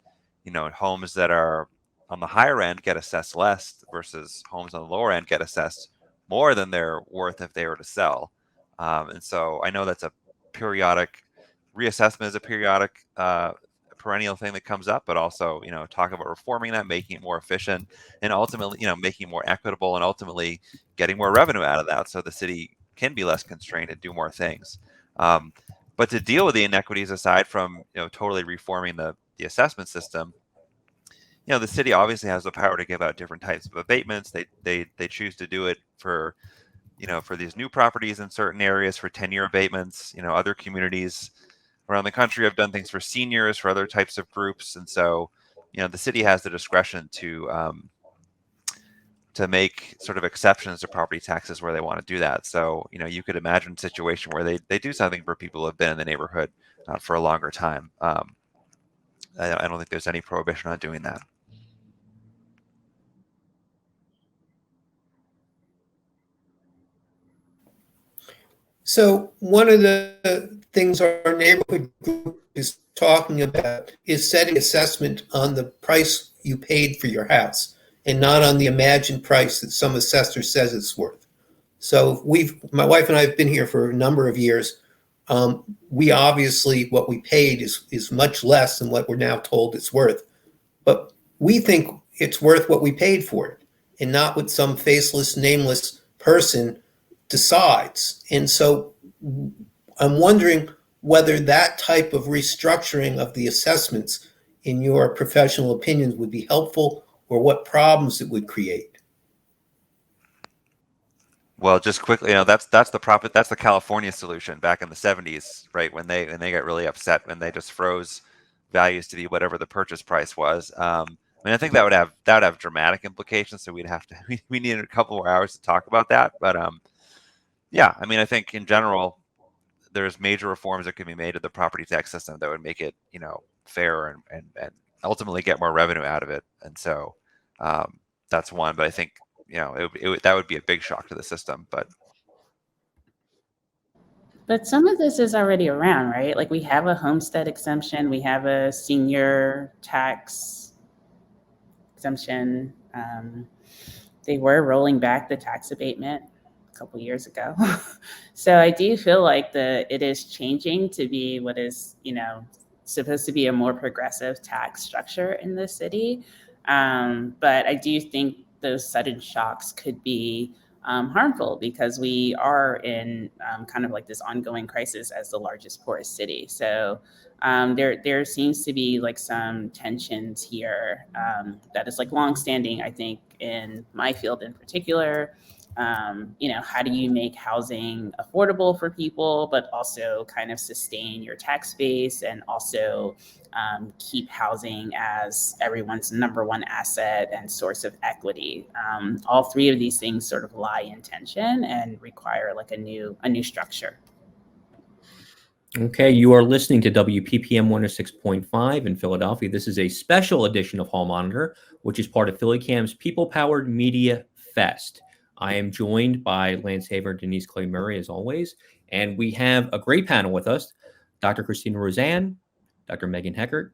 homes that are on the higher end get assessed less versus homes on the lower end get assessed more than they're worth if they were to sell. And so I know that's a periodic reassessment, is a periodic perennial thing that comes up, but also, talk about reforming that, making it more efficient, and ultimately, making it more equitable, and ultimately getting more revenue out of that so the city can be less constrained and do more things. But to deal with the inequities, aside from, totally reforming the assessment system, the city obviously has the power to give out different types of abatements. They choose to do it for, for these new properties in certain areas for 10-year abatements. Other communities around the country have done things for seniors, for other types of groups. And so, the city has the discretion to to make sort of exceptions to property taxes where they want to do that. So, you could imagine a situation where they do something for people who have been in the neighborhood for a longer time. I don't think there's any prohibition on doing that. So one of the things our neighborhood group is talking about is setting assessment on the price you paid for your house and not on the imagined price that some assessor says it's worth. So my wife and I have been here for a number of years. We obviously, what we paid is much less than what we're now told it's worth. But we think it's worth what we paid for it and not what some faceless, nameless person decides. And so I'm wondering whether that type of restructuring of the assessments, in your professional opinions, would be helpful or what problems it would create. Well, just quickly, that's the California solution back in the 70s, right? When they got really upset when they just froze values to be whatever the purchase price was. I think that would have dramatic implications. So we needed a couple more hours to talk about that. But yeah, I think in general, there's major reforms that can be made to the property tax system that would make it, fair and ultimately get more revenue out of it. And so that's one. But I think, that would be a big shock to the system. But some of this is already around, right? Like we have a homestead exemption, we have a senior tax exemption. They were rolling back the tax abatement a couple years ago. So I do feel like it is changing to be what is, supposed to be a more progressive tax structure in the city. But I do think those sudden shocks could be harmful because we are in kind of like this ongoing crisis as the largest poorest city. So there seems to be like some tensions here that is like longstanding, I think, in my field in particular. How do you make housing affordable for people, but also kind of sustain your tax base and also keep housing as everyone's number one asset and source of equity? All three of these things sort of lie in tension and require like a new structure. Okay, you are listening to WPPM 106.5 in Philadelphia. This is a special edition of Hall Monitor, which is part of PhillyCam's People-Powered Media Fest. I am joined by Lance Haver and Denise-Clay Murray, as always, and we have a great panel with us: Dr. Christina Roseanne, Dr. Megan Heckert,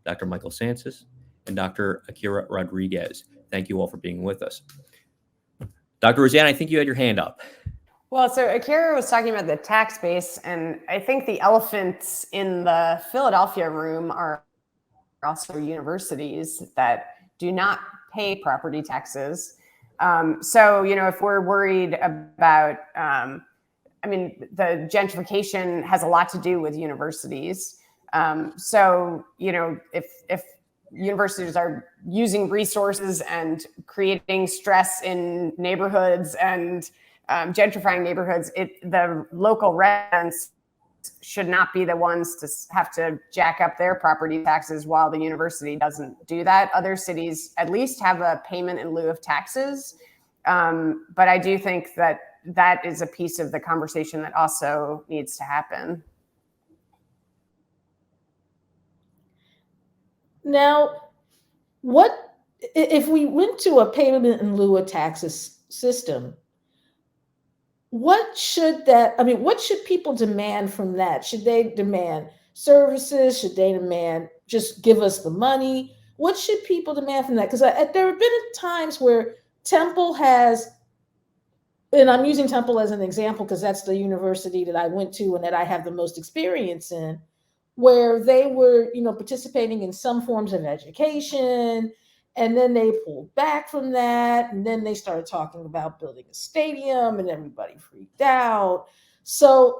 Dr. Michael Sanchez, and Dr. Akira Rodriguez. Thank you all for being with us. Dr. Roseanne, I think you had your hand up. Well, so Akira was talking about the tax base, and I think the elephants in the Philadelphia room are also universities that do not pay property taxes. So, if we're worried about, the gentrification has a lot to do with universities. So, if universities are using resources and creating stress in neighborhoods and gentrifying neighborhoods, the local residents should not be the ones to have to jack up their property taxes while the university doesn't do that. Other cities at least have a payment in lieu of taxes. But I do think that is a piece of the conversation that also needs to happen. Now, what if we went to a payment in lieu of taxes system? What should people demand from that? Should they demand services? Should they demand just give us the money? What should people demand from that? Because there have been times where Temple has, and I'm using Temple as an example because that's the university that I went to and that I have the most experience in, where they were, participating in some forms of education. And then they pulled back from that. And then they started talking about building a stadium and everybody freaked out. So,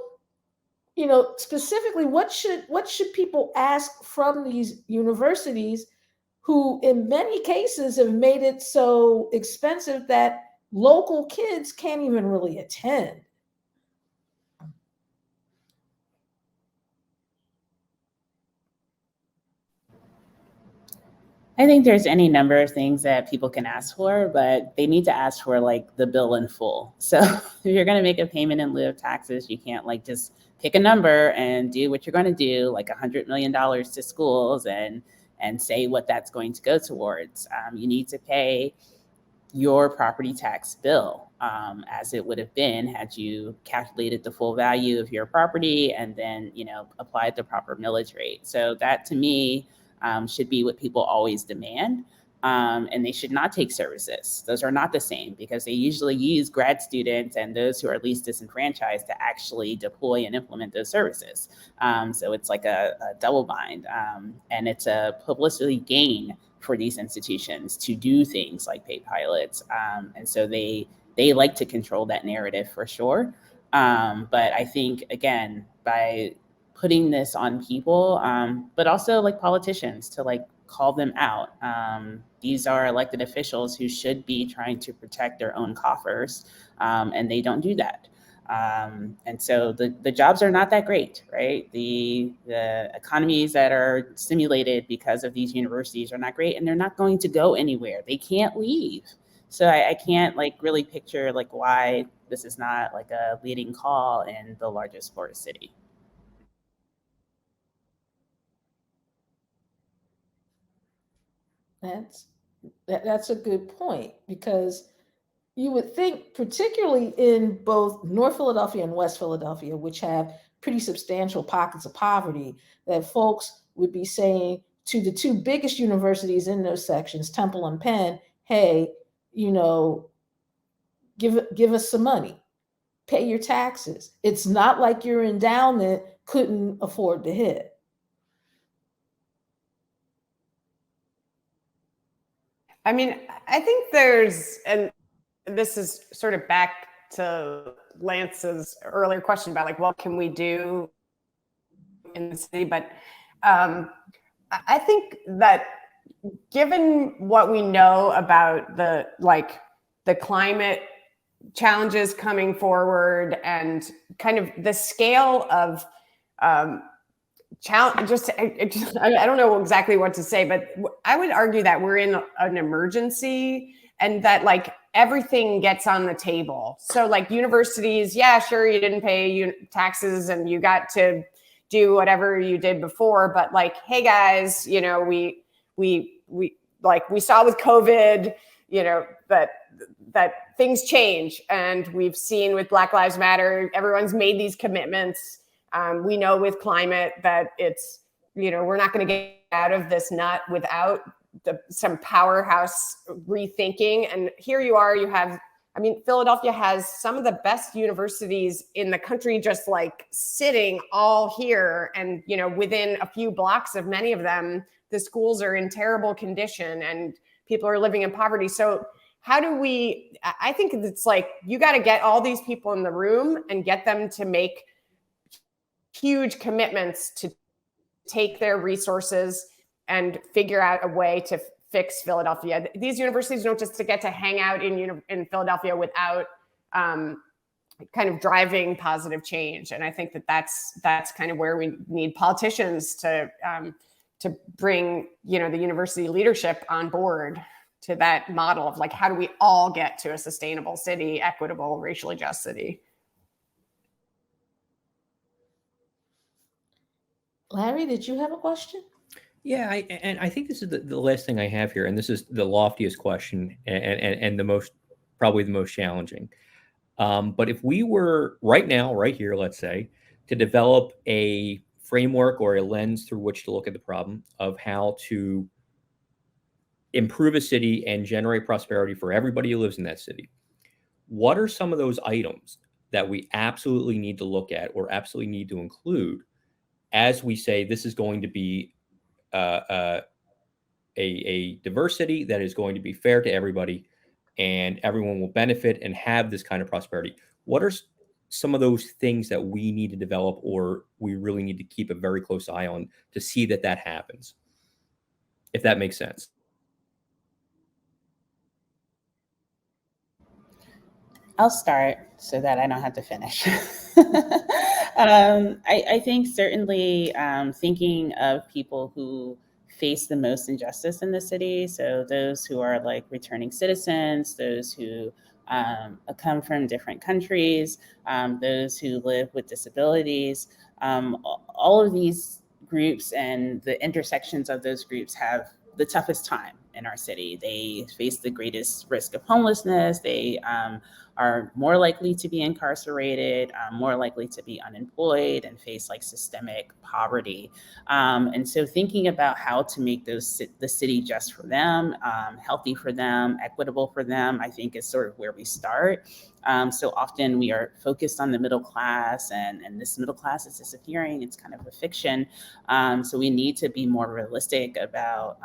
specifically, what should people ask from these universities who in many cases have made it so expensive that local kids can't even really attend? I think there's any number of things that people can ask for, but they need to ask for like the bill in full. So if you're going to make a payment in lieu of taxes, you can't like just pick a number and do what you're going to do, like $100 million to schools and say what that's going to go towards. You need to pay your property tax bill as it would have been had you calculated the full value of your property and then, applied the proper millage rate. So that to me should be what people always demand. And they should not take services. Those are not the same because they usually use grad students and those who are least disenfranchised to actually deploy and implement those services. So it's like a double bind, and it's a publicity gain for these institutions to do things like pay pilots. And so they like to control that narrative for sure. But I think, again, by putting this on people, but also like politicians to like call them out. These are elected officials who should be trying to protect their own coffers, and they don't do that. And so the jobs are not that great, right? The economies that are stimulated because of these universities are not great, and they're not going to go anywhere. They can't leave. So I can't like really picture like why this is not like a leading call in the largest Florida city. That's a good point, because you would think, particularly in both North Philadelphia and West Philadelphia, which have pretty substantial pockets of poverty, that folks would be saying to the two biggest universities in those sections, Temple and Penn, hey, give us some money, pay your taxes. It's not like your endowment couldn't afford to hit. I mean, I think there's, and this is sort of back to Lance's earlier question about like, what can we do in the city? But I think that given what we know about the climate challenges coming forward and kind of the scale of challenge, I don't know exactly what to say, but I would argue that we're in an emergency and that like everything gets on the table. So like universities, yeah, sure, you didn't pay taxes and you got to do whatever you did before, but like, hey guys, we saw with COVID, that things change, and we've seen with Black Lives Matter, everyone's made these commitments. We know with climate that it's, we're not going to get out of this nut without some powerhouse rethinking. And here you are, Philadelphia has some of the best universities in the country, just like sitting all here. And, within a few blocks of many of them, the schools are in terrible condition and people are living in poverty. So I think it's like, you got to get all these people in the room and get them to make huge commitments to take their resources and figure out a way to fix Philadelphia. These universities don't just get to hang out in Philadelphia without kind of driving positive change. And I think that's kind of where we need politicians to bring, the university leadership on board to that model of like, how do we all get to a sustainable city, equitable, racially just city? Larry, did you have a question? Yeah, I think this is the last thing I have here, and this is the loftiest question and probably the most challenging. But if we were right now, right here, let's say, to develop a framework or a lens through which to look at the problem of how to improve a city and generate prosperity for everybody who lives in that city, what are some of those items that we absolutely need to look at or absolutely need to include as we say this is going to be a diversity that is going to be fair to everybody and everyone will benefit and have this kind of prosperity? What are some of those things that we need to develop or we really need to keep a very close eye on to see that happens, if that makes sense? I'll start so that I don't have to finish. I think certainly thinking of people who face the most injustice in the city. So those who are like returning citizens, those who come from different countries, those who live with disabilities, all of these groups and the intersections of those groups have the toughest time in our city. They face the greatest risk of homelessness. They are more likely to be incarcerated, more likely to be unemployed, and face like systemic poverty. And so thinking about how to make the city just for them, healthy for them, equitable for them, I think is sort of where we start. So often we are focused on the middle class, and this middle class is disappearing. It's kind of a fiction. So we need to be more realistic about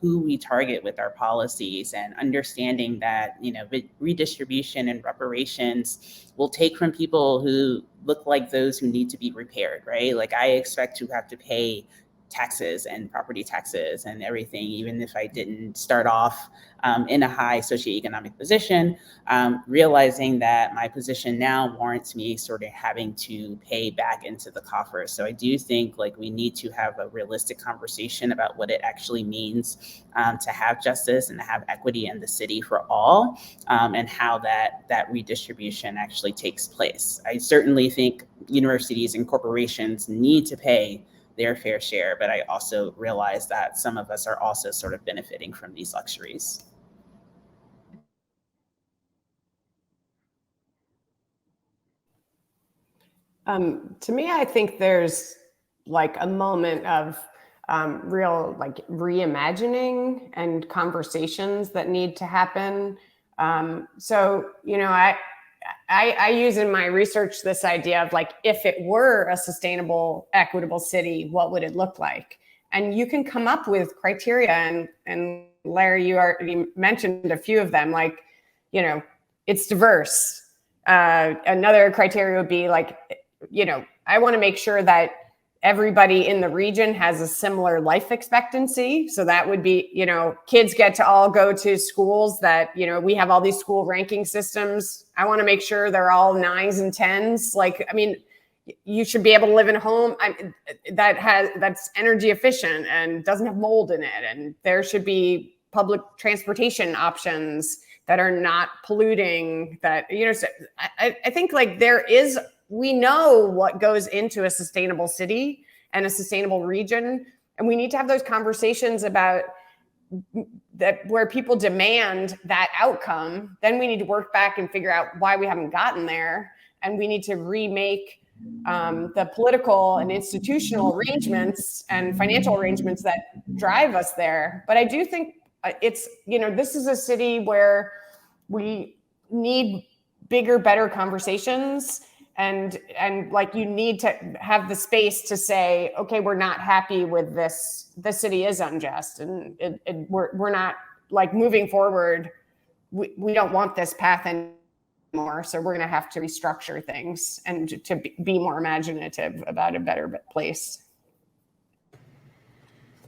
who we target with our policies, and understanding that, you know, redistribution and reparations will take from people who look like those who need to be repaired, right? Like I expect to have to pay taxes and property taxes and everything, even if I didn't start off in a high socioeconomic position, realizing that my position now warrants me sort of having to pay back into the coffers. So I do think like we need to have a realistic conversation about what it actually means to have justice and to have equity in the city for all, and how that redistribution actually takes place. I certainly think universities and corporations need to pay their fair share, but I also realize that some of us are also sort of benefiting from these luxuries. To me, I think there's like a moment of real like reimagining and conversations that need to happen. So, you know, I use in my research this idea of like, if it were a sustainable, equitable city, what would it look like? And you can come up with criteria, and Larry, you already mentioned a few of them, like, you know, it's diverse. Another criteria would be like, you know, I want to make sure that everybody in the region has a similar life expectancy. So that would be, you know, kids get to all go to schools that, you know, we have all these school ranking systems. I want to make sure they're all 9s and 10s. Like, I mean, you should be able to live in a home that's energy efficient and doesn't have mold in it. And there should be public transportation options that are not polluting, that, you know, so I think like we know what goes into a sustainable city and a sustainable region. And we need to have those conversations about that, where people demand that outcome. Then we need to work back and figure out why we haven't gotten there. And we need to remake the political and institutional arrangements and financial arrangements that drive us there. But I do think it's, you know, this is a city where we need bigger, better conversations. And like, you need to have the space to say, okay, we're not happy with this. The city is unjust, and we're not like moving forward. We don't want this path anymore. So we're going to have to restructure things and to be more imaginative about a better place.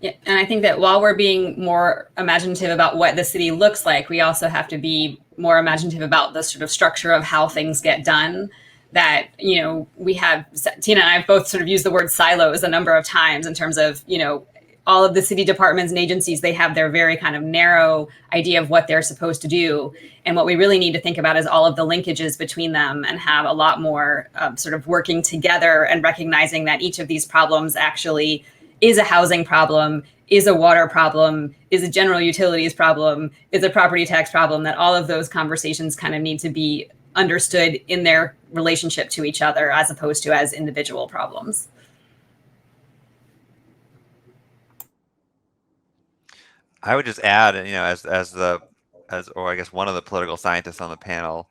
Yeah, and I think that while we're being more imaginative about what the city looks like, we also have to be more imaginative about the sort of structure of how things get done. That, you know, we have, Tina and I have both sort of used the word silos a number of times in terms of, you know, all of the city departments and agencies, they have their very kind of narrow idea of what they're supposed to do. And what we really need to think about is all of the linkages between them, and have a lot more sort of working together and recognizing that each of these problems actually is a housing problem, is a water problem, is a general utilities problem, is a property tax problem, that all of those conversations kind of need to be understood in their relationship to each other, as opposed to as individual problems. I would just add, you know, or I guess one of the political scientists on the panel,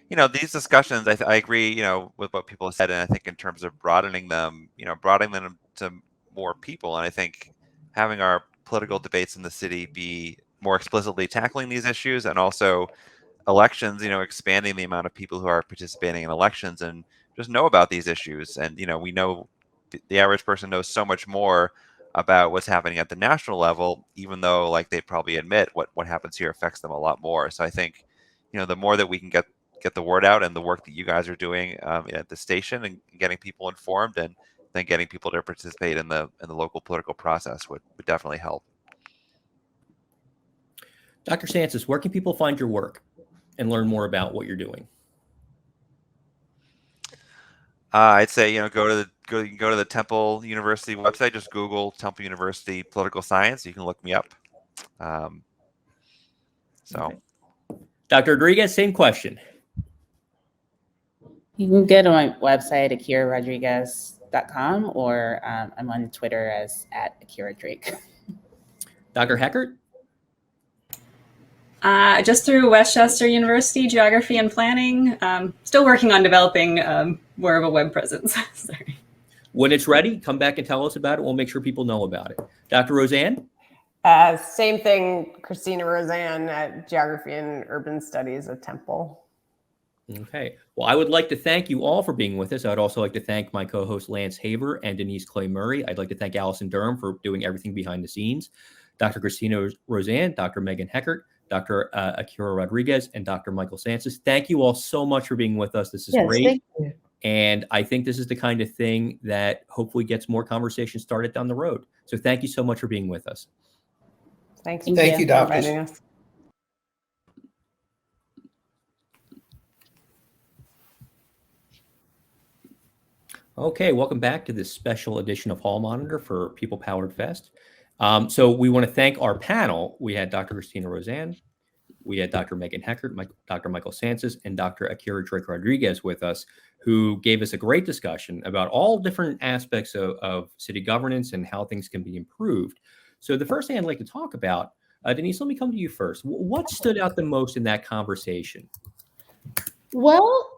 you know, these discussions, I agree, you know, with what people have said, and I think in terms of broadening them, you know, broadening them to more people, and I think having our political debates in the city be more explicitly tackling these issues, and also elections, you know, expanding the amount of people who are participating in elections and just know about these issues. And, you know, we know the average person knows so much more about what's happening at the national level, even though like they probably admit what happens here affects them a lot more. So I think, you know, the more that we can get the word out, and the work that you guys are doing at the station, and getting people informed, and then getting people to participate in the local political process would definitely help. Dr. Sanchez, where can people find your work and learn more about what you're doing? I'd say, go to the Temple University website. Just Google Temple University Political Science. You can look me up. Okay. Dr. Rodriguez, same question. You can go to my website, akirarodriguez.com, or I'm on Twitter as @AkiraDrake. Dr. Heckert? Just through Westchester University, Geography and Planning. Still working on developing more of a web presence. Sorry. When it's ready, come back and tell us about it. We'll make sure people know about it. Dr. Roseanne? Same thing, Christina Roseanne at Geography and Urban Studies at Temple. Okay. Well, I would like to thank you all for being with us. I would also like to thank my co-hosts Lance Haver and Denise-Clay Murray. I'd like to thank Allison Durham for doing everything behind the scenes. Dr. Christina Roseanne, Dr. Megan Heckert, Dr. Akira Rodriguez, and Dr. Michael Sanchez. Thank you all so much for being with us. This is great. Thank you. And I think this is the kind of thing that hopefully gets more conversations started down the road. So thank you so much for being with us. Thank you, for doctors. inviting us. Okay, welcome back to this special edition of Hall Monitor for People Powered Fest. So we want to thank our panel. We had Dr. Christina Roseanne, we had Dr. Megan Heckert, Dr. Michael Sanchez, and Dr. Akira Drake Rodriguez with us, who gave us a great discussion about all different aspects of city governance and how things can be improved. So the first thing I'd like to talk about, Denise, let me come to you first. What stood out the most in that conversation? Well,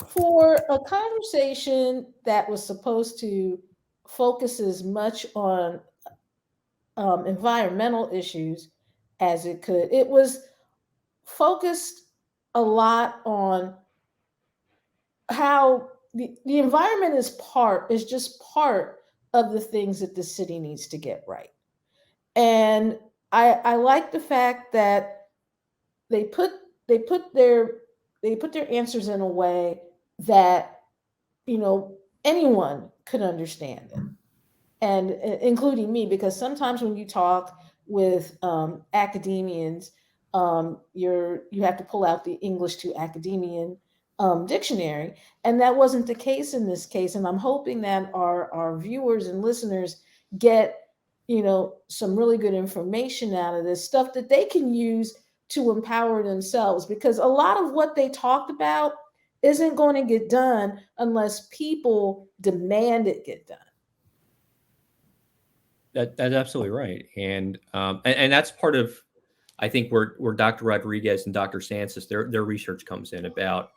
for a conversation that was supposed to focus as much on environmental issues as it could, it was focused a lot on how the environment is just part of the things that the city needs to get right. And I like the fact that they put their answers in a way that anyone could understand it, and including me, because sometimes when you talk with academians, you have to pull out the English to academian dictionary, and that wasn't the case in this case. And I'm hoping that our viewers and listeners get some really good information out of this stuff that they can use to empower themselves, because a lot of what they talked about isn't going to get done unless people demand it get done. That's absolutely right, and that's part of, I think, where Dr. Rodriguez and Dr. Sanchez, their research comes in about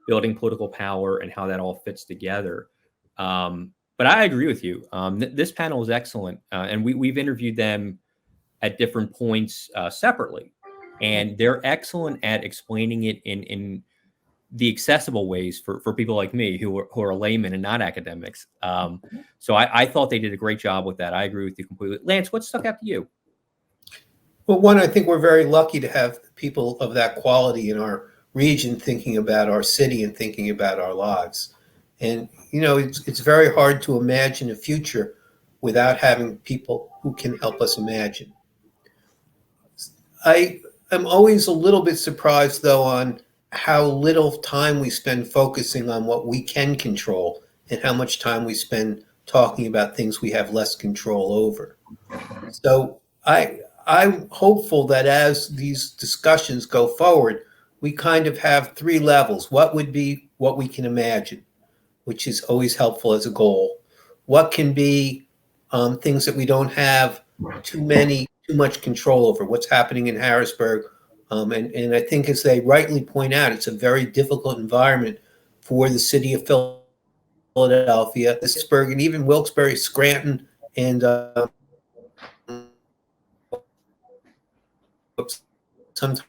building political power and how that all fits together. But I agree with you. This panel is excellent, and we've interviewed them at different points separately, and they're excellent at explaining it in the accessible ways for people like me who are laymen and not academics. So I thought they did a great job with that. I agree with you completely. Lance, what stuck out to you? Well, one, I think we're very lucky to have people of that quality in our region thinking about our city and thinking about our lives. And, it's very hard to imagine a future without having people who can help us imagine. I am always a little bit surprised, though, on how little time we spend focusing on what we can control and how much time we spend talking about things we have less control over. So I'm hopeful that as these discussions go forward, we kind of have three levels. What would be what we can imagine, which is always helpful as a goal. What can be things that we don't have too much control over, what's happening in Harrisburg. And I think, as they rightly point out, it's a very difficult environment for the city of Philadelphia, Pittsburgh, and even Wilkes-Barre, Scranton, and sometimes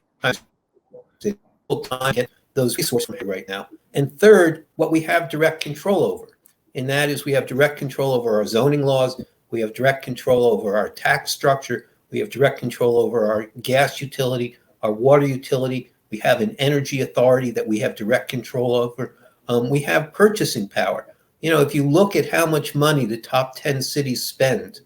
they can't get those resources right now. And third, what we have direct control over, and that is we have direct control over our zoning laws, we have direct control over our tax structure, we have direct control over our gas utility, our water utility, we have an energy authority that we have direct control over. We have purchasing power. If you look at how much money the top 10 cities spend,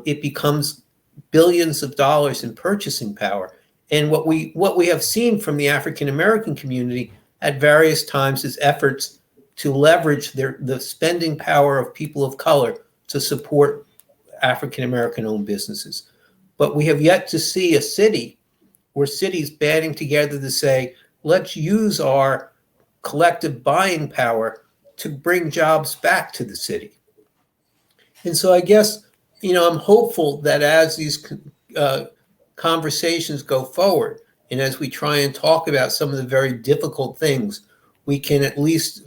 it becomes billions of dollars in purchasing power. And what we have seen from the African American community at various times is efforts to leverage the spending power of people of color to support African American owned businesses. But we have yet to see a city or cities banding together to say, let's use our collective buying power to bring jobs back to the city. And so I guess, I'm hopeful that as these conversations go forward, and as we try and talk about some of the very difficult things, we can at least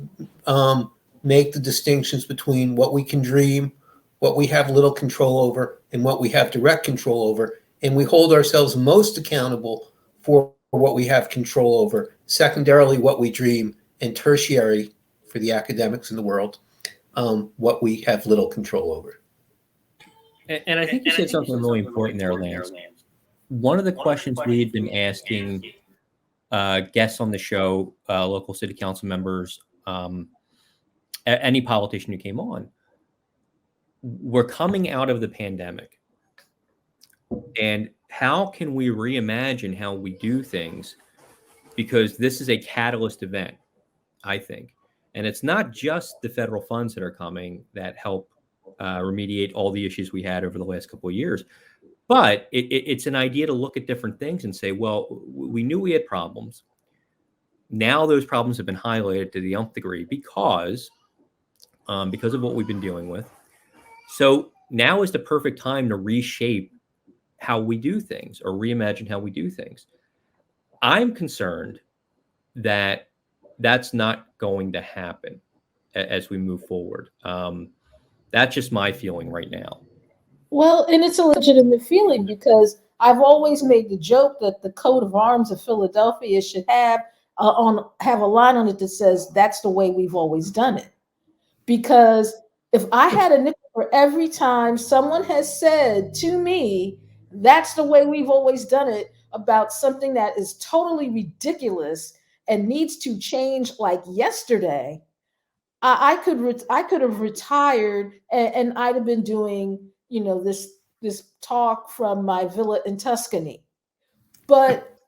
make the distinctions between what we can dream, what we have little control over, and what we have direct control over. And we hold ourselves most accountable for what we have control over, secondarily, what we dream, and tertiary, for the academics in the world, what we have little control over. And I think you said something really important there, Lance. One of the questions we had been asking guests on the show, local city council members, any politician who came on, we're coming out of the pandemic. And how can we reimagine how we do things? Because this is a catalyst event, I think. And it's not just the federal funds that are coming that help remediate all the issues we had over the last couple of years. But it's an idea to look at different things and say, well, we knew we had problems. Now those problems have been highlighted to the nth degree because of what we've been dealing with. So now is the perfect time to reshape how we do things or reimagine how we do things. I'm concerned that that's not going to happen as we move forward. That's just my feeling right now. Well, and it's a legitimate feeling because I've always made the joke that the coat of arms of Philadelphia should have a line on it that says, that's the way we've always done it. Because if I had a nickel for every time someone has said to me, that's the way we've always done it, about something that is totally ridiculous and needs to change like yesterday, I could have retired and I'd have been doing, this talk from my villa in Tuscany. But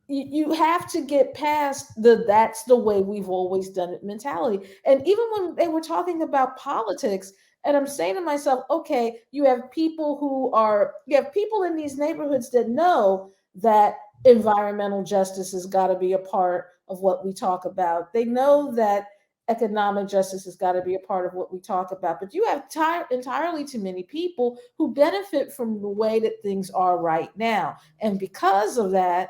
you have to get past that's the way we've always done it mentality. And even when they were talking about politics, and I'm saying to myself, okay, you have people in these neighborhoods that know that environmental justice has got to be a part of what we talk about. They know that economic justice has got to be a part of what we talk about. But you have entirely too many people who benefit from the way that things are right now. And because of that,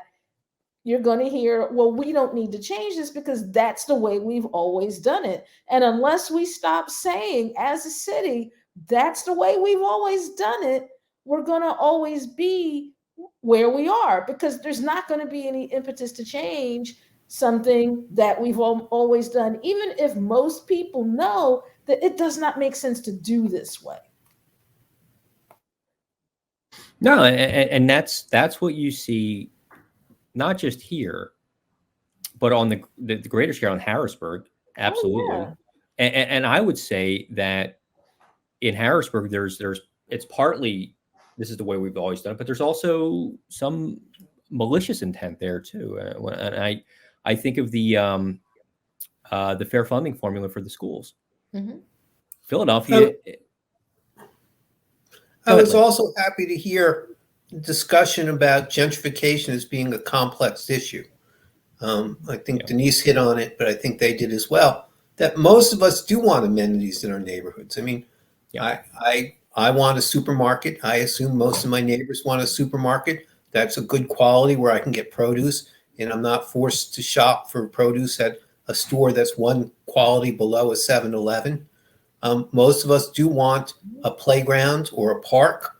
you're going to hear, well, we don't need to change this because that's the way we've always done it. And unless we stop saying as a city, that's the way we've always done it, we're going to always be where we are because there's not going to be any impetus to change something that we've always done, even if most people know that it does not make sense to do this way. No, and that's what you see, not just here, but on the greater scale in Harrisburg, absolutely. Oh, yeah. And I would say that in Harrisburg, it's partly this is the way we've always done it, but there's also some malicious intent there too. And I think of the fair funding formula for the schools. Mm-hmm. Philadelphia. I was also happy to hear discussion about gentrification as being a complex issue. I think Denise hit on it, but I think they did as well. That most of us do want amenities in our neighborhoods. I mean, I want a supermarket. I assume most of my neighbors want a supermarket. That's a good quality where I can get produce, and I'm not forced to shop for produce at a store that's one quality below a 7-Eleven. Most of us do want a playground or a park.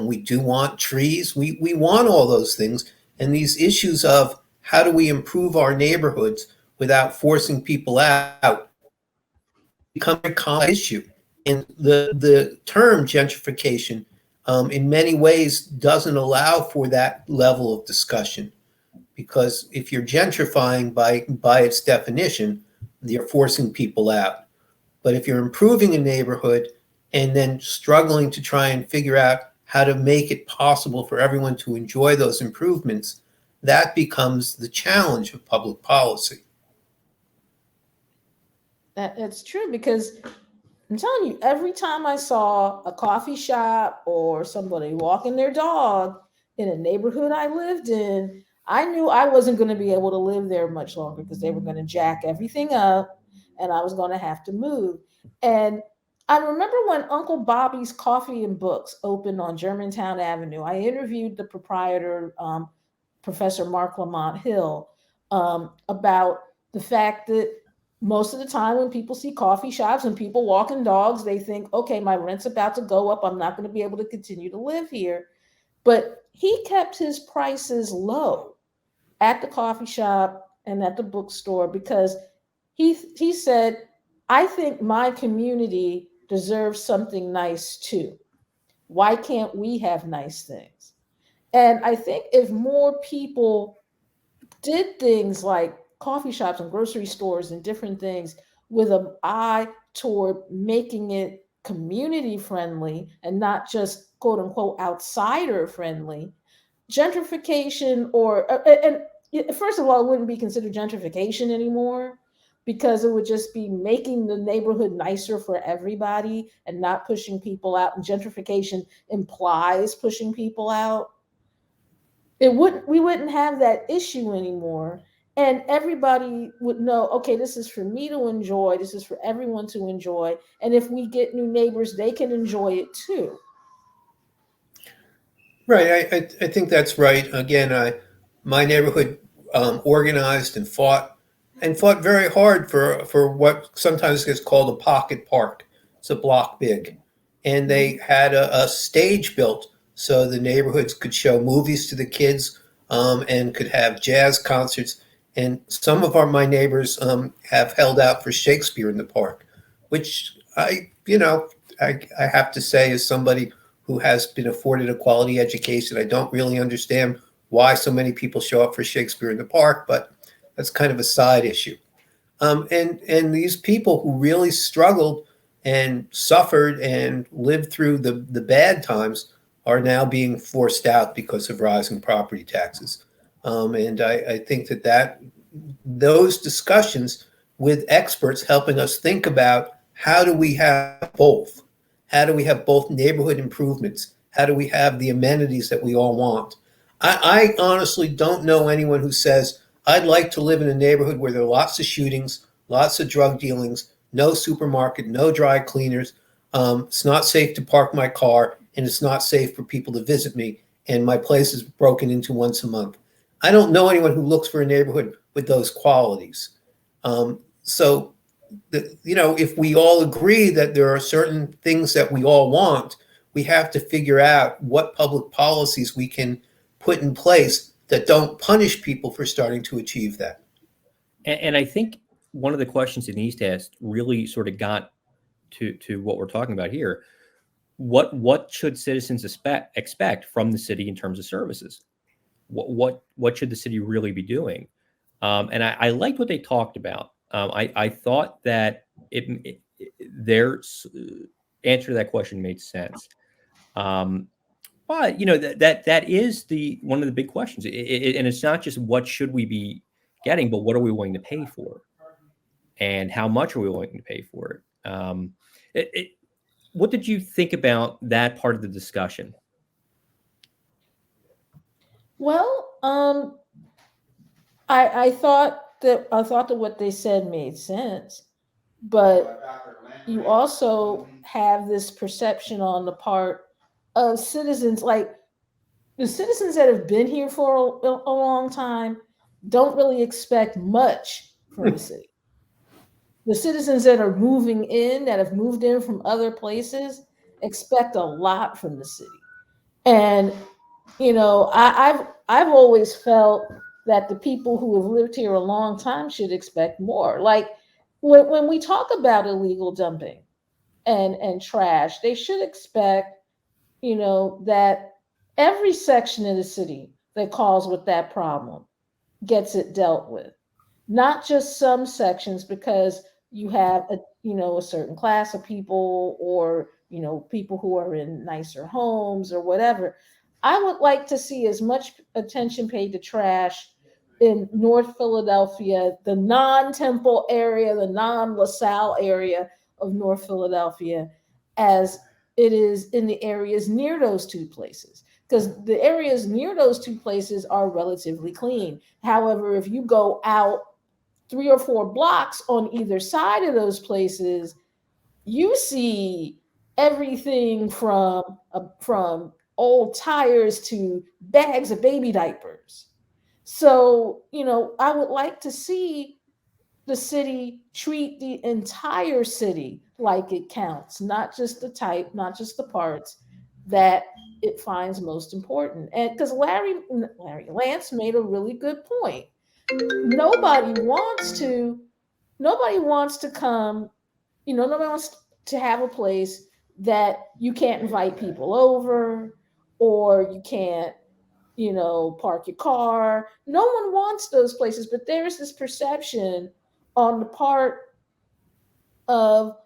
We do want trees. We want all those things. And these issues of how do we improve our neighborhoods without forcing people out become a common issue. And the term gentrification in many ways doesn't allow for that level of discussion. Because if you're gentrifying by its definition, you're forcing people out. But if you're improving a neighborhood and then struggling to try and figure out how to make it possible for everyone to enjoy those improvements, that becomes the challenge of public policy. That's true, because I'm telling you, every time I saw a coffee shop or somebody walking their dog in a neighborhood I lived in, I knew I wasn't going to be able to live there much longer because they were going to jack everything up and I was going to have to move. And I remember when Uncle Bobby's Coffee and Books opened on Germantown Avenue, I interviewed the proprietor, Professor Mark Lamont Hill, about the fact that most of the time when people see coffee shops and people walking dogs, they think, okay, my rent's about to go up. I'm not going to be able to continue to live here. But he kept his prices low at the coffee shop and at the bookstore because he said, I think my community deserves something nice too. Why can't we have nice things? And I think if more people did things like coffee shops and grocery stores and different things with an eye toward making it community friendly and not just quote unquote outsider friendly, gentrification and first of all, it wouldn't be considered gentrification anymore because it would just be making the neighborhood nicer for everybody and not pushing people out. And gentrification implies pushing people out. We wouldn't have that issue anymore, and everybody would know, okay, this is for me to enjoy, this is for everyone to enjoy, and if we get new neighbors, they can enjoy it too. Right, I think that's right. Again, my neighborhood organized and fought very hard for what sometimes gets called a pocket park. It's a block big, and they had a stage built so the neighborhoods could show movies to the kids, and could have jazz concerts. And some of my neighbors have held out for Shakespeare in the park, which I have to say, as somebody who has been afforded a quality education, I don't really understand why so many people show up for Shakespeare in the park, but that's kind of a side issue. And these people who really struggled and suffered and lived through the bad times are now being forced out because of rising property taxes. And I think that those discussions with experts helping us think about how do we have both? How do we have both neighborhood improvements? How do we have the amenities that we all want? I honestly don't know anyone who says, I'd like to live in a neighborhood where there are lots of shootings, lots of drug dealings, no supermarket, no dry cleaners. It's not safe to park my car, and it's not safe for people to visit me, and my place is broken into once a month. I don't know anyone who looks for a neighborhood with those qualities. If we all agree that there are certain things that we all want, we have to figure out what public policies we can put in place that don't punish people for starting to achieve that. And I think one of the questions Denise asked really sort of got to what we're talking about here. What should citizens expect from the city in terms of services? What should the city really be doing? And I liked what they talked about. I thought that their answer to that question made sense. But that is one of the big questions, and it's not just what should we be getting, but what are we willing to pay for, and how much are we willing to pay for it? What did you think about that part of the discussion? Well, I thought that what they said made sense, but you also have this perception on the part of citizens, like the citizens that have been here for a long time don't really expect much from the city. The citizens that are moving in, that have moved in from other places, expect a lot from the city. And I've always felt that the people who have lived here a long time should expect more. Like when we talk about illegal dumping and trash, they should expect, that every section of the city that calls with that problem gets it dealt with, not just some sections, because you have a certain class of people, or people who are in nicer homes or whatever. I would like to see as much attention paid to trash in North Philadelphia, the non-Temple area, the non-LaSalle area of North Philadelphia, as it is in the areas near those two places. Because the areas near those two places are relatively clean. However, if you go out 3 or 4 blocks on either side of those places, you see everything from old tires to bags of baby diapers. So, I would like to see the city treat the entire city like it counts, not just the type, not just the parts that it finds most important. And because Lance made a really good point. Nobody wants to come, nobody wants to have a place that you can't invite people over, or you can't park your car. No one wants those places, but there's this perception on the part of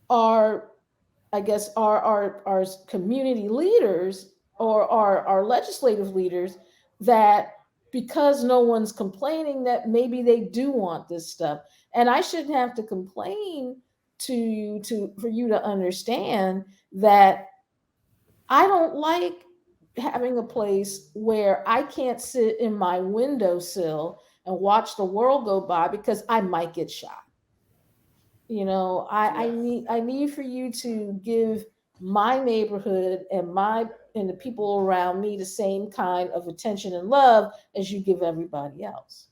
our, I guess, our community leaders, or our legislative leaders, that because no one's complaining, that maybe they do want this stuff. And I shouldn't have to complain to you for you to understand that I don't like having a place where I can't sit in my windowsill and watch the world go by because I might get shot. I need for you to give my neighborhood and the people around me the same kind of attention and love as you give everybody else.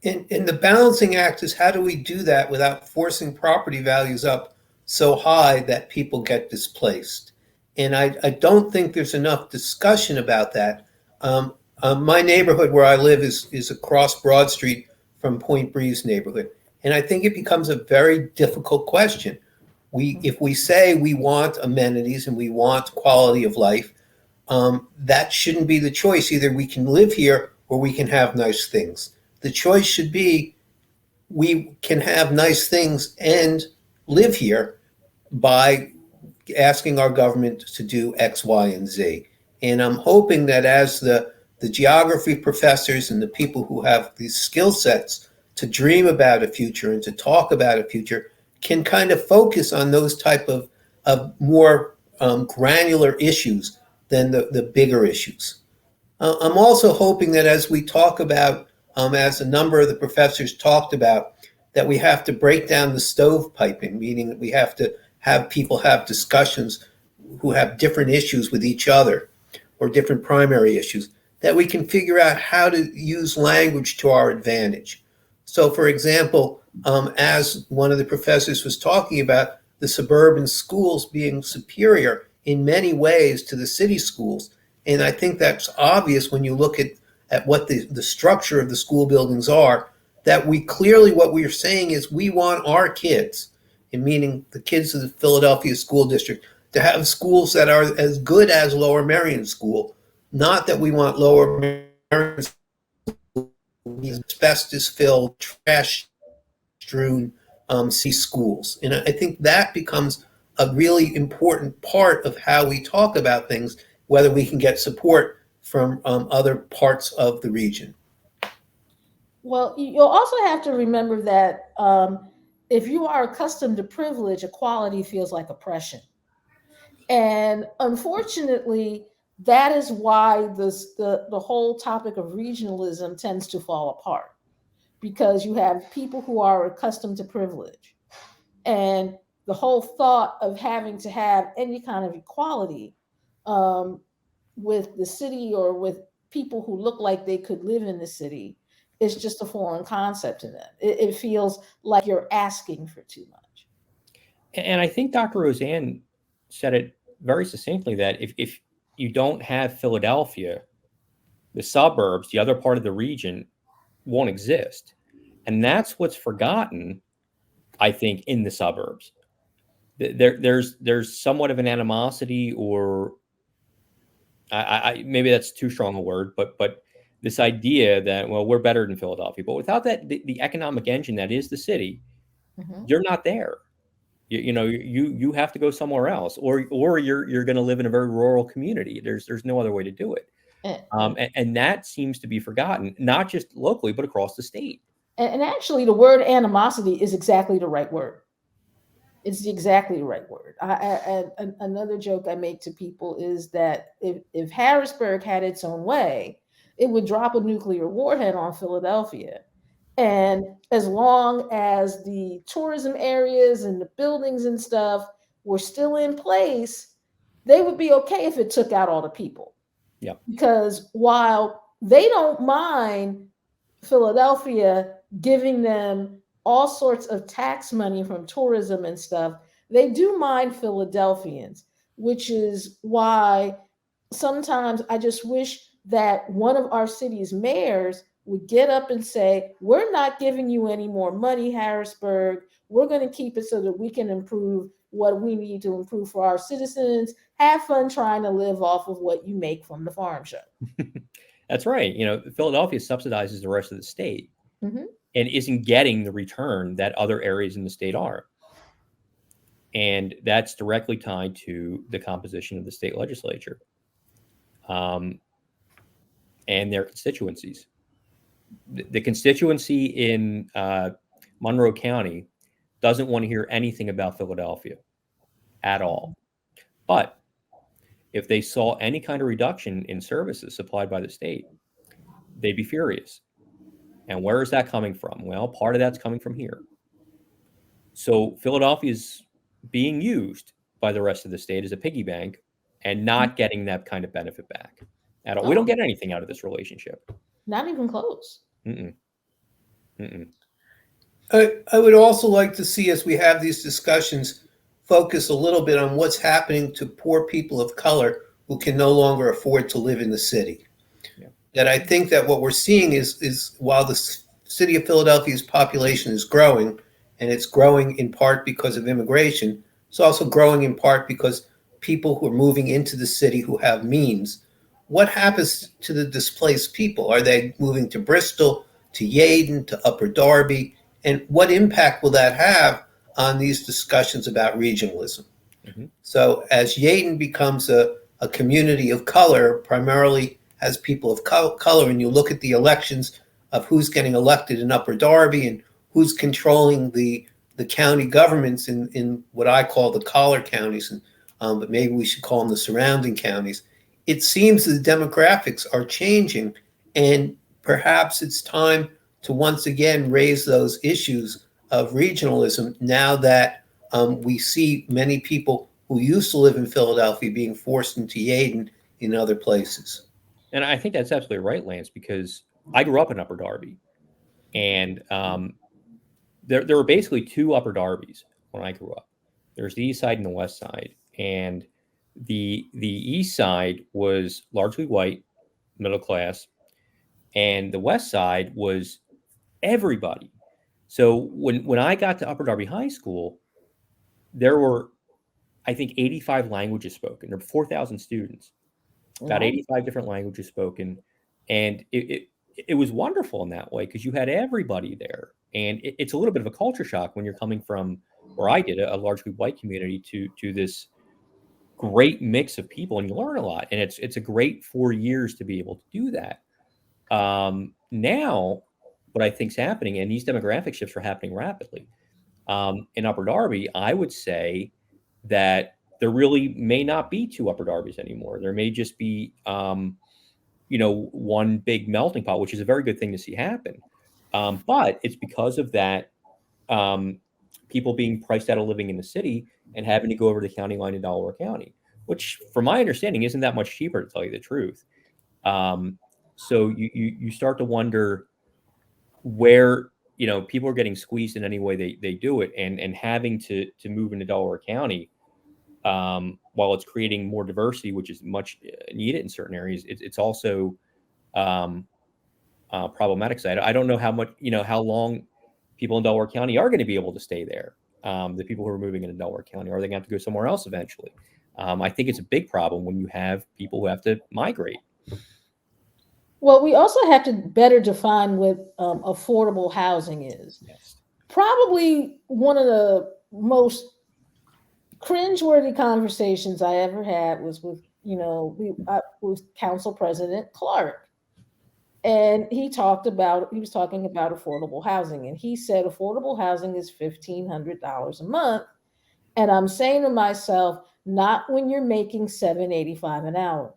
And the balancing act is, how do we do that without forcing property values up so high that people get displaced? And I don't think there's enough discussion about that. My neighborhood where I live is across Broad Street from Point Breeze neighborhood. And I think it becomes a very difficult question. If we say we want amenities and we want quality of life, that shouldn't be the choice. Either we can live here or we can have nice things. The choice should be, we can have nice things and live here by asking our government to do X, Y, and Z. And I'm hoping that as the geography professors and the people who have these skill sets to dream about a future and to talk about a future can kind of focus on those type of more granular issues than the bigger issues. I'm also hoping that as we talk about, as a number of the professors talked about, that we have to break down the stovepiping, meaning that we have to have people have discussions who have different issues with each other or different primary issues, that we can figure out how to use language to our advantage. So, for example, as one of the professors was talking about, the suburban schools being superior in many ways to the city schools. And I think that's obvious when you look at what the structure of the school buildings are, that we clearly, what we are saying is we want our kids, and meaning the kids of the Philadelphia School District, to have schools that are as good as Lower Merion School. Not that we want Lower Merion School, asbestos-filled, trash-strewn schools. And I think that becomes a really important part of how we talk about things, whether we can get support from other parts of the region. Well, you'll also have to remember that if you are accustomed to privilege, equality feels like oppression. And unfortunately, that is why the whole topic of regionalism tends to fall apart, because you have people who are accustomed to privilege. And the whole thought of having to have any kind of equality with the city or with people who look like they could live in the city is just a foreign concept to them. It feels like you're asking for too much. And I think Dr. Roseanne said it very succinctly, that if you don't have Philadelphia, the suburbs, the other part of the region, won't exist. And that's what's forgotten, I think, in the suburbs. There's somewhat of an animosity, or I maybe that's too strong a word, but this idea that, well, we're better than Philadelphia. But without that, the economic engine that is the city, you're not there. You have to go somewhere else, or you're going to live in a very rural community. There's no other way to do it. And that seems to be forgotten, not just locally, but across the state. And actually, the word animosity is exactly the right word. It's exactly the right word. Another joke I make to people is that if Harrisburg had its own way, it would drop a nuclear warhead on Philadelphia. And as long as the tourism areas and the buildings and stuff were still in place, they would be okay if it took out all the people. Yeah. Because while they don't mind Philadelphia giving them all sorts of tax money from tourism and stuff, they do mind Philadelphians, which is why sometimes I just wish that one of our city's mayors would get up and say, we're not giving you any more money, Harrisburg. We're going to keep it so that we can improve what we need to improve for our citizens. Have fun trying to live off of what you make from the farm show. That's right. Philadelphia subsidizes the rest of the state and isn't getting the return that other areas in the state are. And that's directly tied to the composition of the state legislature and their constituencies. The constituency in Monroe County doesn't want to hear anything about Philadelphia at all. But if they saw any kind of reduction in services supplied by the state, they'd be furious. And where is that coming from? Well, part of that's coming from here. So Philadelphia is being used by the rest of the state as a piggy bank and not getting that kind of benefit back at all. We don't get anything out of this relationship. Not even close. I would also like to see, as we have these discussions, focus a little bit on what's happening to poor people of color who can no longer afford to live in the city. Yeah. That I think that what we're seeing is while the city of Philadelphia's population is growing, and it's growing in part because of immigration, it's also growing in part because people who are moving into the city who have means. What happens to the displaced people? Are they moving to Bristol, to Yeadon, to Upper Darby? And what impact will that have on these discussions about regionalism? So as Yeadon becomes a community of color, primarily has people of color, and you look at the elections of who's getting elected in Upper Darby and who's controlling the county governments in what I call the collar counties, but maybe we should call them the surrounding counties. It seems the demographics are changing, and perhaps it's time to once again raise those issues of regionalism now that we see many people who used to live in Philadelphia being forced into Yeadon in other places. And I think that's absolutely right, Lance, because I grew up in Upper Darby, and there were basically two Upper Darbys when I grew up. There's the east side and the west side, and the east side was largely white, middle class, and the west side was everybody. So when I got to Upper Darby High School, there were, I think, 85 languages spoken. There were 4,000 students, about 85 different languages spoken, and it was wonderful in that way because you had everybody there. And it's a little bit of a culture shock when you're coming from where I did, a largely white community, to this great mix of people, and you learn a lot. And it's a great 4 years to be able to do that. Now, what I think is happening, and these demographic shifts are happening rapidly in Upper Darby, I would say that there really may not be two Upper Darbys anymore. There may just be, one big melting pot, which is a very good thing to see happen. But it's because of that, people being priced out of living in the city and having to go over the county line in Delaware County, which, from my understanding, isn't that much cheaper, to tell you the truth. So you start to wonder where people are getting squeezed in any way they do it, and having to move into Delaware County, while it's creating more diversity, which is much needed in certain areas, it's also problematic side. I don't know how much, how long people in Delaware County are going to be able to stay there. The people who are moving into Delaware County, are they going to have to go somewhere else eventually? I think it's a big problem when you have people who have to migrate. Well, we also have to better define what affordable housing is. Yes. probably one of the most cringeworthy conversations I ever had was with, with Council President Clark. And he was talking about affordable housing. And he said affordable housing is $1,500 a month. And I'm saying to myself, not when you're making $7.85 an hour.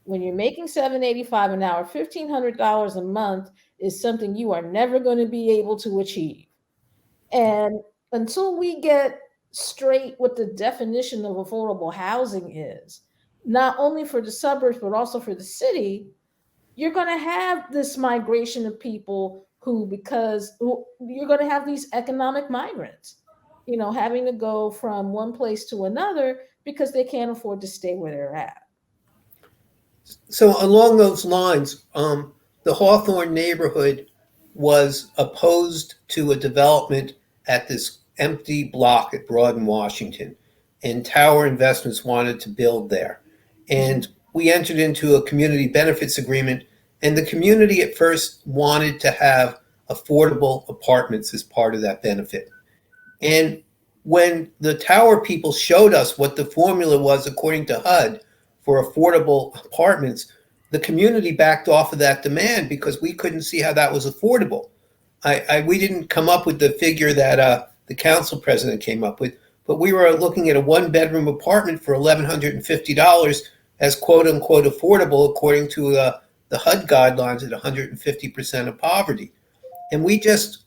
When you're making $7.85 an hour, $1,500 a month is something you are never going to be able to achieve. And until we get straight what the definition of affordable housing is, not only for the suburbs, but also for the city, you're going to have this migration of people because you're going to have these economic migrants, having to go from one place to another because they can't afford to stay where they're at. So along those lines, the Hawthorne neighborhood was opposed to a development at this empty block at Broad and Washington, and Tower Investments wanted to build there. And we entered into a community benefits agreement, and the community at first wanted to have affordable apartments as part of that benefit. And when the Tower people showed us what the formula was according to HUD for affordable apartments, the community backed off of that demand because we couldn't see how that was affordable. We didn't come up with the figure that the council president came up with, but we were looking at a one-bedroom apartment for $1,150 as quote-unquote affordable according to the HUD guidelines at 150% of poverty. And we just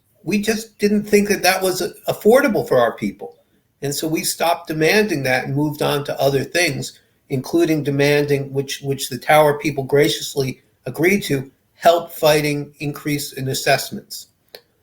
didn't think that was affordable for our people. And so we stopped demanding that and moved on to other things, including demanding, which the Tower people graciously agreed to, help fighting increase in assessments.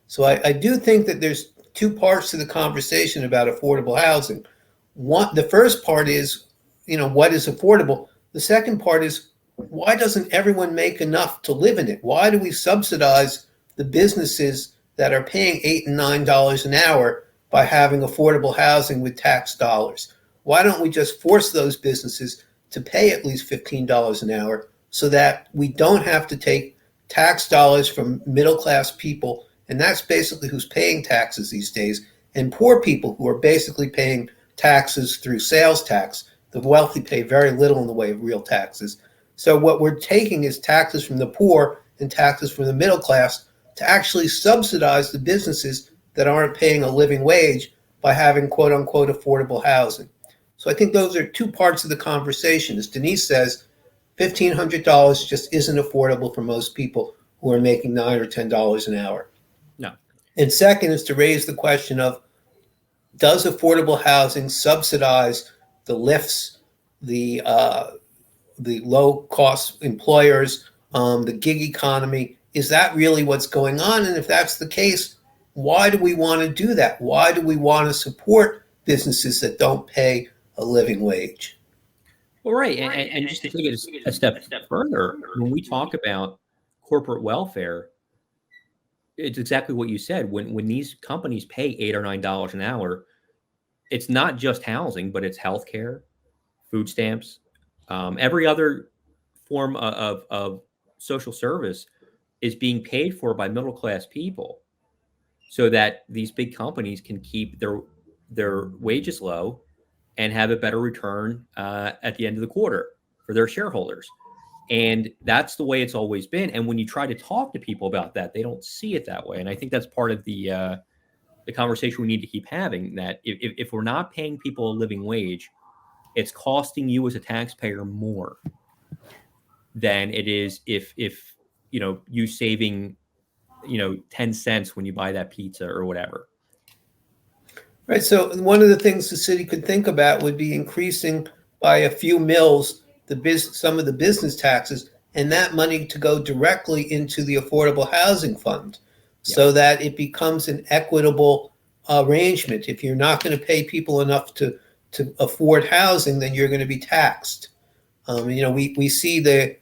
So I do think that there's two parts to the conversation about affordable housing. One, the first part is, what is affordable? The second part is, why doesn't everyone make enough to live in it? Why do we subsidize the businesses that are paying $8 and $9 an hour by having affordable housing with tax dollars? Why don't we just force those businesses to pay at least $15 an hour so that we don't have to take tax dollars from middle-class people, and that's basically who's paying taxes these days, and poor people who are basically paying taxes through sales tax. The wealthy pay very little in the way of real taxes. So what we're taking is taxes from the poor and taxes from the middle class to actually subsidize the businesses that aren't paying a living wage by having quote-unquote affordable housing. So I think those are two parts of the conversation. As Denise says, $1,500 just isn't affordable for most people who are making $9 or $10 an hour. No. And second is to raise the question of, does affordable housing subsidize the lifts, the low-cost employers, the gig economy? Is that really what's going on? And if that's the case, why do we want to do that? Why do we want to support businesses that don't pay a living wage? Well, right. And just to take it a step further, when we talk about corporate welfare, it's exactly what you said. When these companies pay $8 or $9 an hour, it's not just housing, but it's healthcare, food stamps, every other form of social service is being paid for by middle-class people, so that these big companies can keep their wages low and have a better return at the end of the quarter for their shareholders. And that's the way it's always been. And when you try to talk to people about that, they don't see it that way. And I think that's part of the conversation we need to keep having, that if we're not paying people a living wage, it's costing you as a taxpayer more than it is if you saving 10 cents when you buy that pizza or whatever. Right. So one of the things the city could think about would be increasing by a few mills some of the business taxes, and that money to go directly into the Affordable Housing Fund, so that it becomes an equitable arrangement. If you're not going to pay people enough to afford housing, then you're going to be taxed. We see the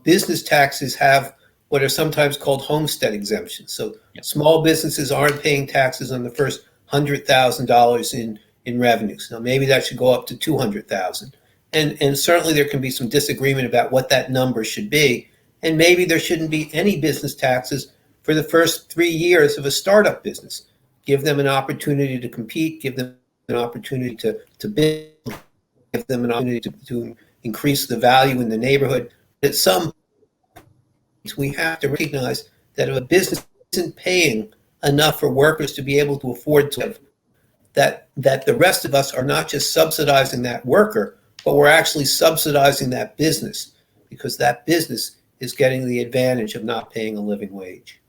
business taxes have what are sometimes called homestead exemptions. So small businesses aren't paying taxes on the first $100,000 in revenues. Now maybe that should go up to $200,000. And certainly there can be some disagreement about what that number should be. And maybe there shouldn't be any business taxes for the first 3 years of a startup business. Give them an opportunity to compete, give them an opportunity to build, give them an opportunity to increase the value in the neighborhood. At some point, we have to recognize that if a business isn't paying enough for workers to be able to afford to live, that the rest of us are not just subsidizing that worker, but we're actually subsidizing that business, because that business is getting the advantage of not paying a living wage.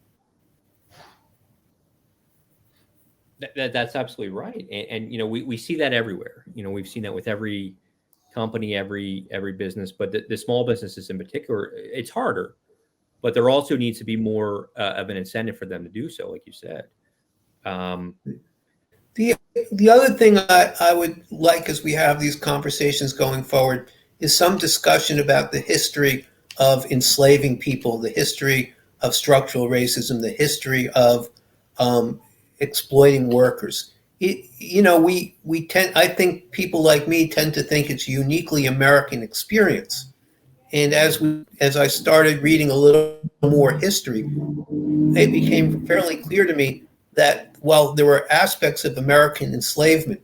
That's absolutely right. And we see that everywhere. We've seen that with every company, every business, but the small businesses in particular, it's harder. But there also needs to be more of an incentive for them to do so, like you said. The other thing I would like, as we have these conversations going forward, is some discussion about the history of enslaving people, the history of structural racism, the history of exploiting workers. I think people like me tend to think it's a uniquely American experience. And as I started reading a little more history, it became fairly clear to me that while there were aspects of American enslavement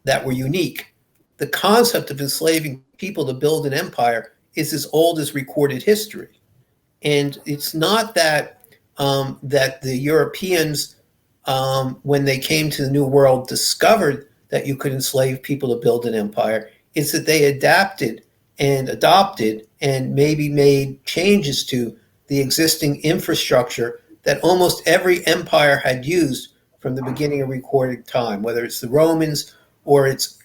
that were unique, the concept of enslaving people to build an empire is as old as recorded history. And it's not that that the Europeans, when they came to the New World, discovered that you could enslave people to build an empire. It's that they adapted and adopted and maybe made changes to the existing infrastructure that almost every empire had used from the beginning of recorded time, whether it's the Romans or it's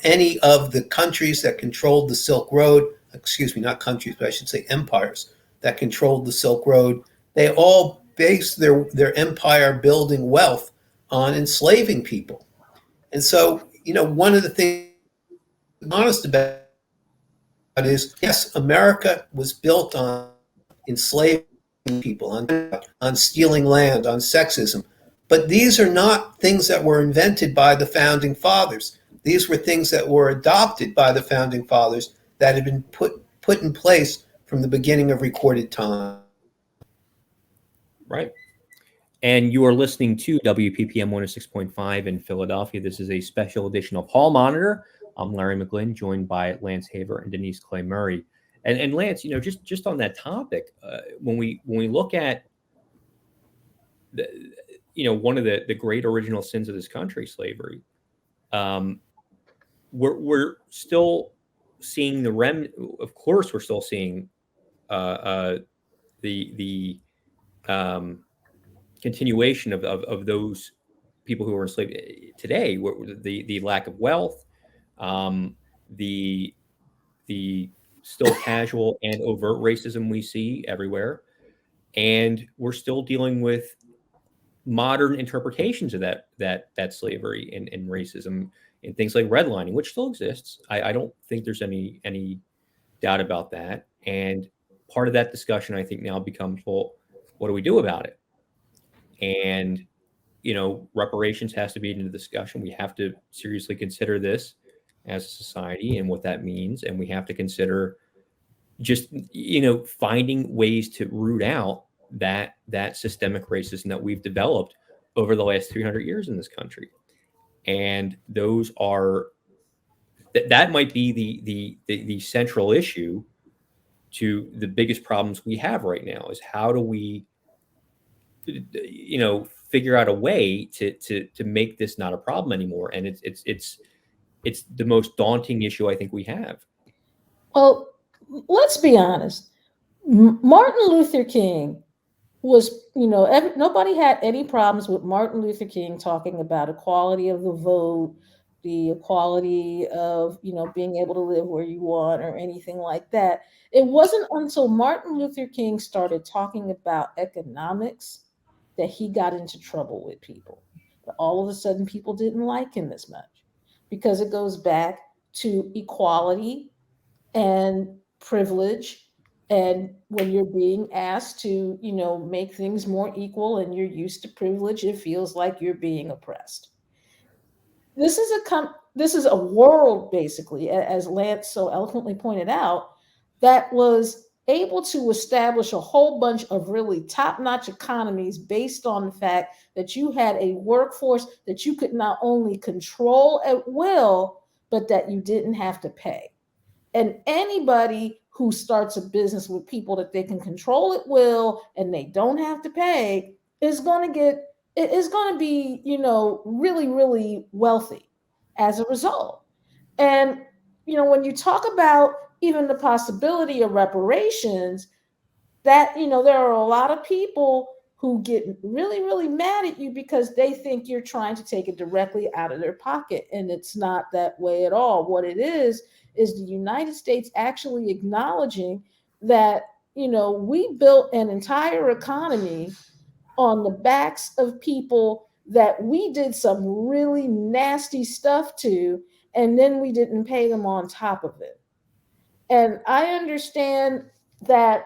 any of the countries that controlled the Silk Road, excuse me, not countries, but I should say empires that controlled the Silk Road. They all based their empire building wealth on enslaving people. And so, one of the things I'm honest about is, yes, America was built on enslaving people, on stealing land, on sexism. But these are not things that were invented by the founding fathers. These were things that were adopted by the founding fathers that had been put in place from the beginning of recorded time. Right. And you are listening to WPPM 106.5 in Philadelphia. This is a special edition of Hall Monitor. I'm Larry McGlynn, joined by Lance Haver and Denise-Clay Murray. And Lance, just on that topic, when we look at one of the great original sins of this country, slavery, we're still seeing the remnant. Of course, we're still seeing the continuation of those people who were enslaved today. The lack of wealth, the still casual and overt racism we see everywhere, and we're still dealing with modern interpretations of that slavery and racism and things like redlining, which still exists. I don't think there's any doubt about that. And part of that discussion, I think, now becomes, well, what do we do about it? And reparations has to be in the discussion. We have to seriously consider this as a society and what that means, and we have to consider just finding ways to root out that systemic racism that we've developed over the last 300 years in this country. And those are that might be the central issue to the biggest problems we have right now, is how do we figure out a way to make this not a problem anymore. And it's the most daunting issue I think we have. Well, let's be honest. Martin Luther King was, nobody had any problems with Martin Luther King talking about equality of the vote, the equality of, being able to live where you want or anything like that. It wasn't until Martin Luther King started talking about economics that he got into trouble with people. But all of a sudden, people didn't like him as much, because it goes back to equality and privilege. And when you're being asked to, make things more equal and you're used to privilege, it feels like you're being oppressed. This is a world, basically, as Lance so eloquently pointed out, that was able to establish a whole bunch of really top-notch economies based on the fact that you had a workforce that you could not only control at will, but that you didn't have to pay. And anybody who starts a business with people that they can control at will and they don't have to pay is going to be, really, really wealthy as a result. And, when you talk about even the possibility of reparations, that, there are a lot of people who get really, really mad at you because they think you're trying to take it directly out of their pocket. And it's not that way at all. What it is the United States actually acknowledging that, we built an entire economy on the backs of people that we did some really nasty stuff to, and then we didn't pay them on top of it. And I understand that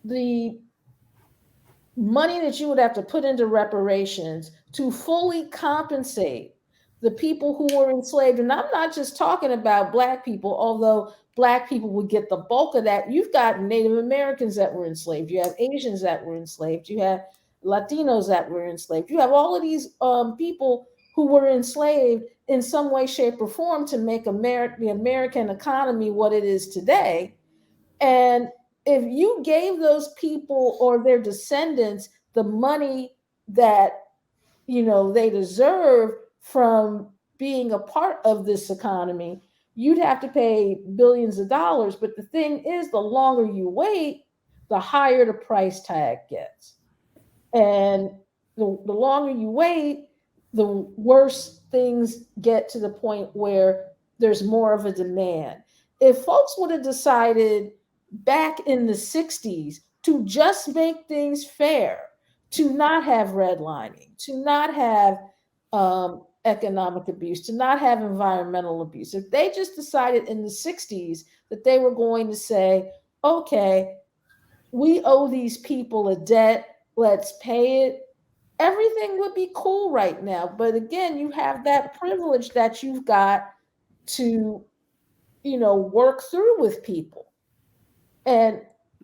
the money that you would have to put into reparations to fully compensate the people who were enslaved, and I'm not just talking about Black people, although Black people would get the bulk of that. You've got Native Americans that were enslaved. You have Asians that were enslaved. You have Latinos that were enslaved. You have all of these people who were enslaved in some way, shape, or form to make the American economy what it is today. And if you gave those people or their descendants the money that they deserve from being a part of this economy, you'd have to pay billions of dollars. But the thing is, the longer you wait, the higher the price tag gets. And the longer you wait, the worse things get, to the point where there's more of a demand. If folks would have decided back in the 60s to just make things fair, to not have redlining, to not have economic abuse, to not have environmental abuse, if they just decided in the 60s that they were going to say, okay, we owe these people a debt, let's pay it, everything would be cool right now. But again, you have that privilege that you've got to, work through with people. And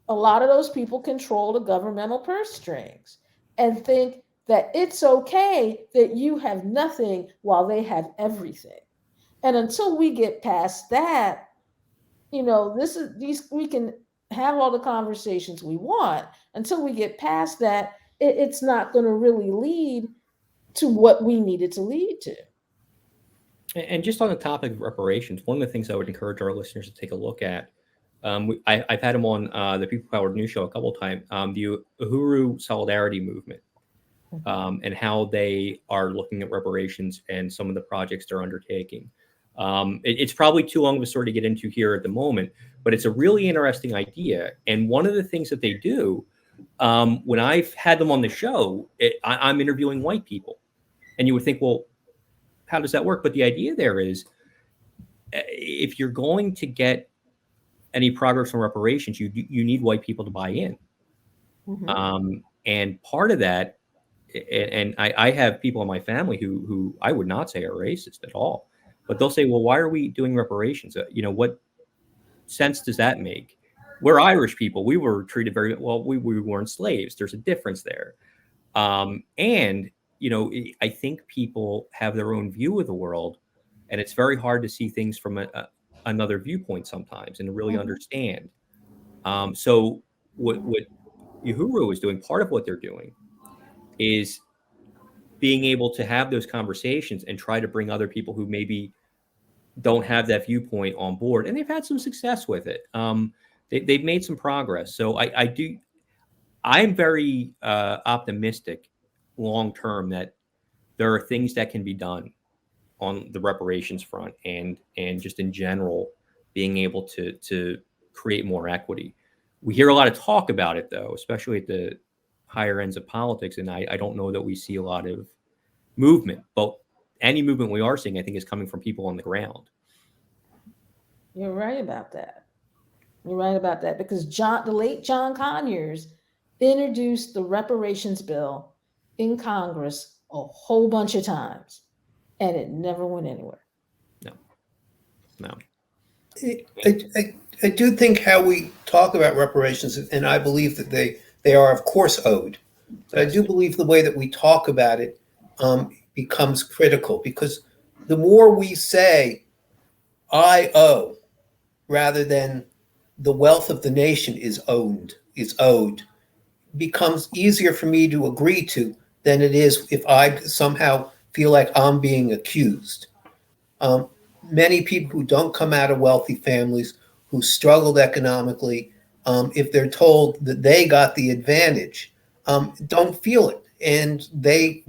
a lot of those people control the governmental purse strings and think that it's okay that you have nothing while they have everything. And until we get past that, we can have all the conversations we want. Until we get past that, it's not going to really lead to what we needed to lead to. And just on the topic of reparations, one of the things I would encourage our listeners to take a look at, I've had him on the People Powered News Show a couple of times, the Uhuru Solidarity Movement, and how they are looking at reparations and some of the projects they're undertaking. It's probably too long of a story to get into here at the moment, but it's a really interesting idea. And one of the things that they do, when I've had them on the show, I'm interviewing white people. And you would think, well, how does that work? But the idea there is, if you're going to get any progress on reparations, you need white people to buy in. Mm-hmm. And part of that, and I have people in my family who I would not say are racist at all, but they'll say, well, why are we doing reparations? What sense does that make? We're Irish people. We were treated very well. We weren't slaves. There's a difference there. And I think people have their own view of the world, and it's very hard to see things from another viewpoint sometimes and to really understand. So what Uhuru is doing, part of what they're doing is being able to have those conversations and try to bring other people who maybe don't have that viewpoint on board. And they've had some success with it. They've made some progress. So I'm very optimistic long term that there are things that can be done on the reparations front and just in general being able to create more equity. We hear a lot of talk about it, though, especially at the higher ends of politics, and I don't know that we see a lot of movement. But any movement we are seeing, I think, is coming from people on the ground. You're right about that. You're right about that, because the late John Conyers introduced the reparations bill in Congress a whole bunch of times, and it never went anywhere. No. I do think how we talk about reparations, and I believe that they are, of course, owed. But I do believe the way that we talk about it becomes critical, because the more we say, I owe, rather than the wealth of the nation is owed, becomes easier for me to agree to than it is if I somehow feel like I'm being accused. Many people who don't come out of wealthy families, who struggled economically, if they're told that they got the advantage, don't feel it. And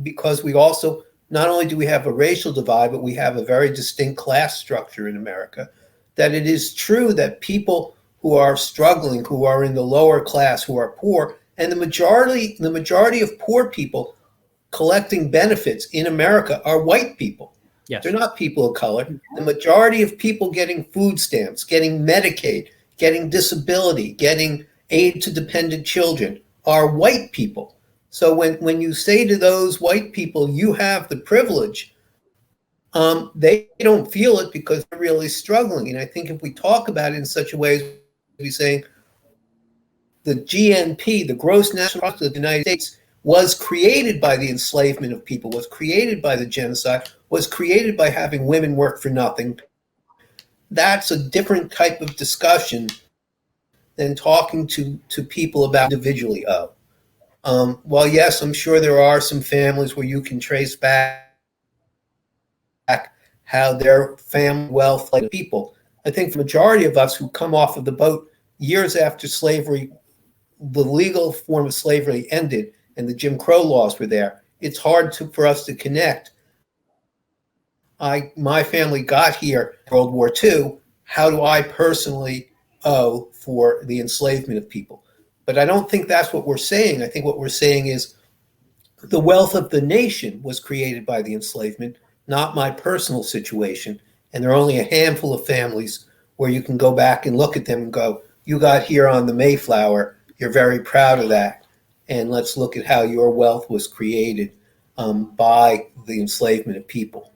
because we also, not only do we have a racial divide, but we have a very distinct class structure in America, that it is true that people who are struggling, who are in the lower class, who are poor, and the majority of poor people collecting benefits in America are white people. Yes. They're not people of color. The majority of people getting food stamps, getting Medicaid, getting disability, getting aid to dependent children are white people. So when you say to those white people, you have the privilege, they don't feel it because they're really struggling. And I think if we talk about it in such a way as we saying the GNP, the gross national product of the United States, was created by the enslavement of people, was created by the genocide, was created by having women work for nothing. That's a different type of discussion than talking to people about individually owe. While yes, I'm sure there are some families where you can trace back how their family wealth like people. I think the majority of us who come off of the boat years after slavery, the legal form of slavery ended and the Jim Crow laws were there, it's hard for us to connect. My family got here in World War II. How do I personally owe for the enslavement of people? But I don't think that's what we're saying. I think what we're saying is the wealth of the nation was created by the enslavement, not my personal situation. And there are only a handful of families where you can go back and look at them and go, you got here on the Mayflower, you're very proud of that. And let's look at how your wealth was created by the enslavement of people.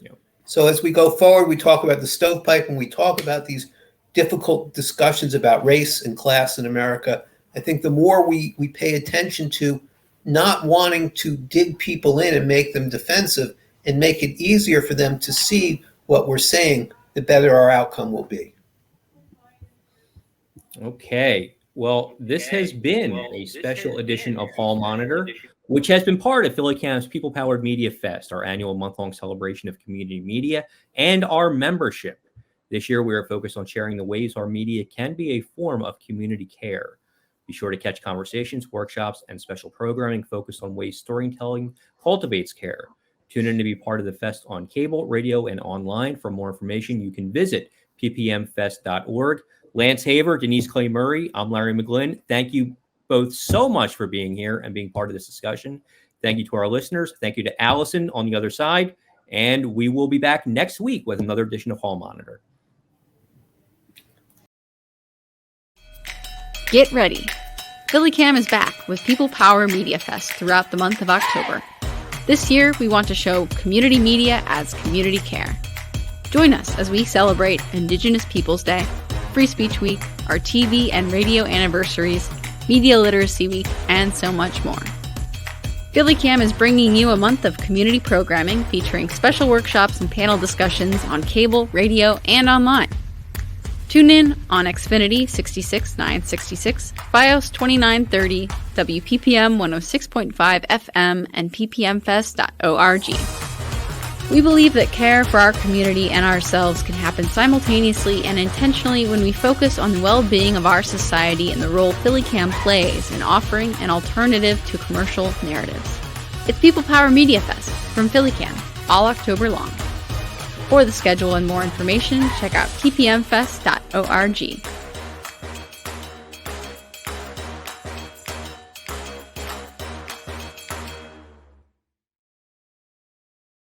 Yeah. So as we go forward, we talk about the stovepipe and we talk about these difficult discussions about race and class in America. I think the more we pay attention to not wanting to dig people in and make them defensive and make it easier for them to see what we're saying, the better our outcome will be. Okay. Well, this has been a special edition of Hall Monitor, which has been part of Philly Cam's People Powered Media Fest, our annual month-long celebration of community media and our membership. This year, we are focused on sharing the ways our media can be a form of community care. Be sure to catch conversations, workshops, and special programming focused on ways storytelling cultivates care. Tune in to be part of the fest on cable, radio, and online. For more information, you can visit ppmfest.org. Lance Haver, Denise-Clay Murray, I'm Larry McGlynn. Thank you both so much for being here and being part of this discussion. Thank you to our listeners. Thank you to Allison on the other side. And we will be back next week with another edition of Hall Monitor. Get ready. Philly Cam is back with People Power Media Fest throughout the month of October. This year, we want to show community media as community care. Join us as we celebrate Indigenous Peoples Day, Free Speech Week, our TV and radio anniversaries, Media Literacy Week, and so much more. Philly Cam is bringing you a month of community programming featuring special workshops and panel discussions on cable, radio, and online. Tune in on Xfinity 66966, Bios 2930, WPPM 106.5 FM, and ppmfest.org. We believe that care for our community and ourselves can happen simultaneously and intentionally when we focus on the well-being of our society and the role Philly Cam plays in offering an alternative to commercial narratives. It's People Power Media Fest from Philly Cam, all October long. For the schedule and more information, check out ppmfest.org.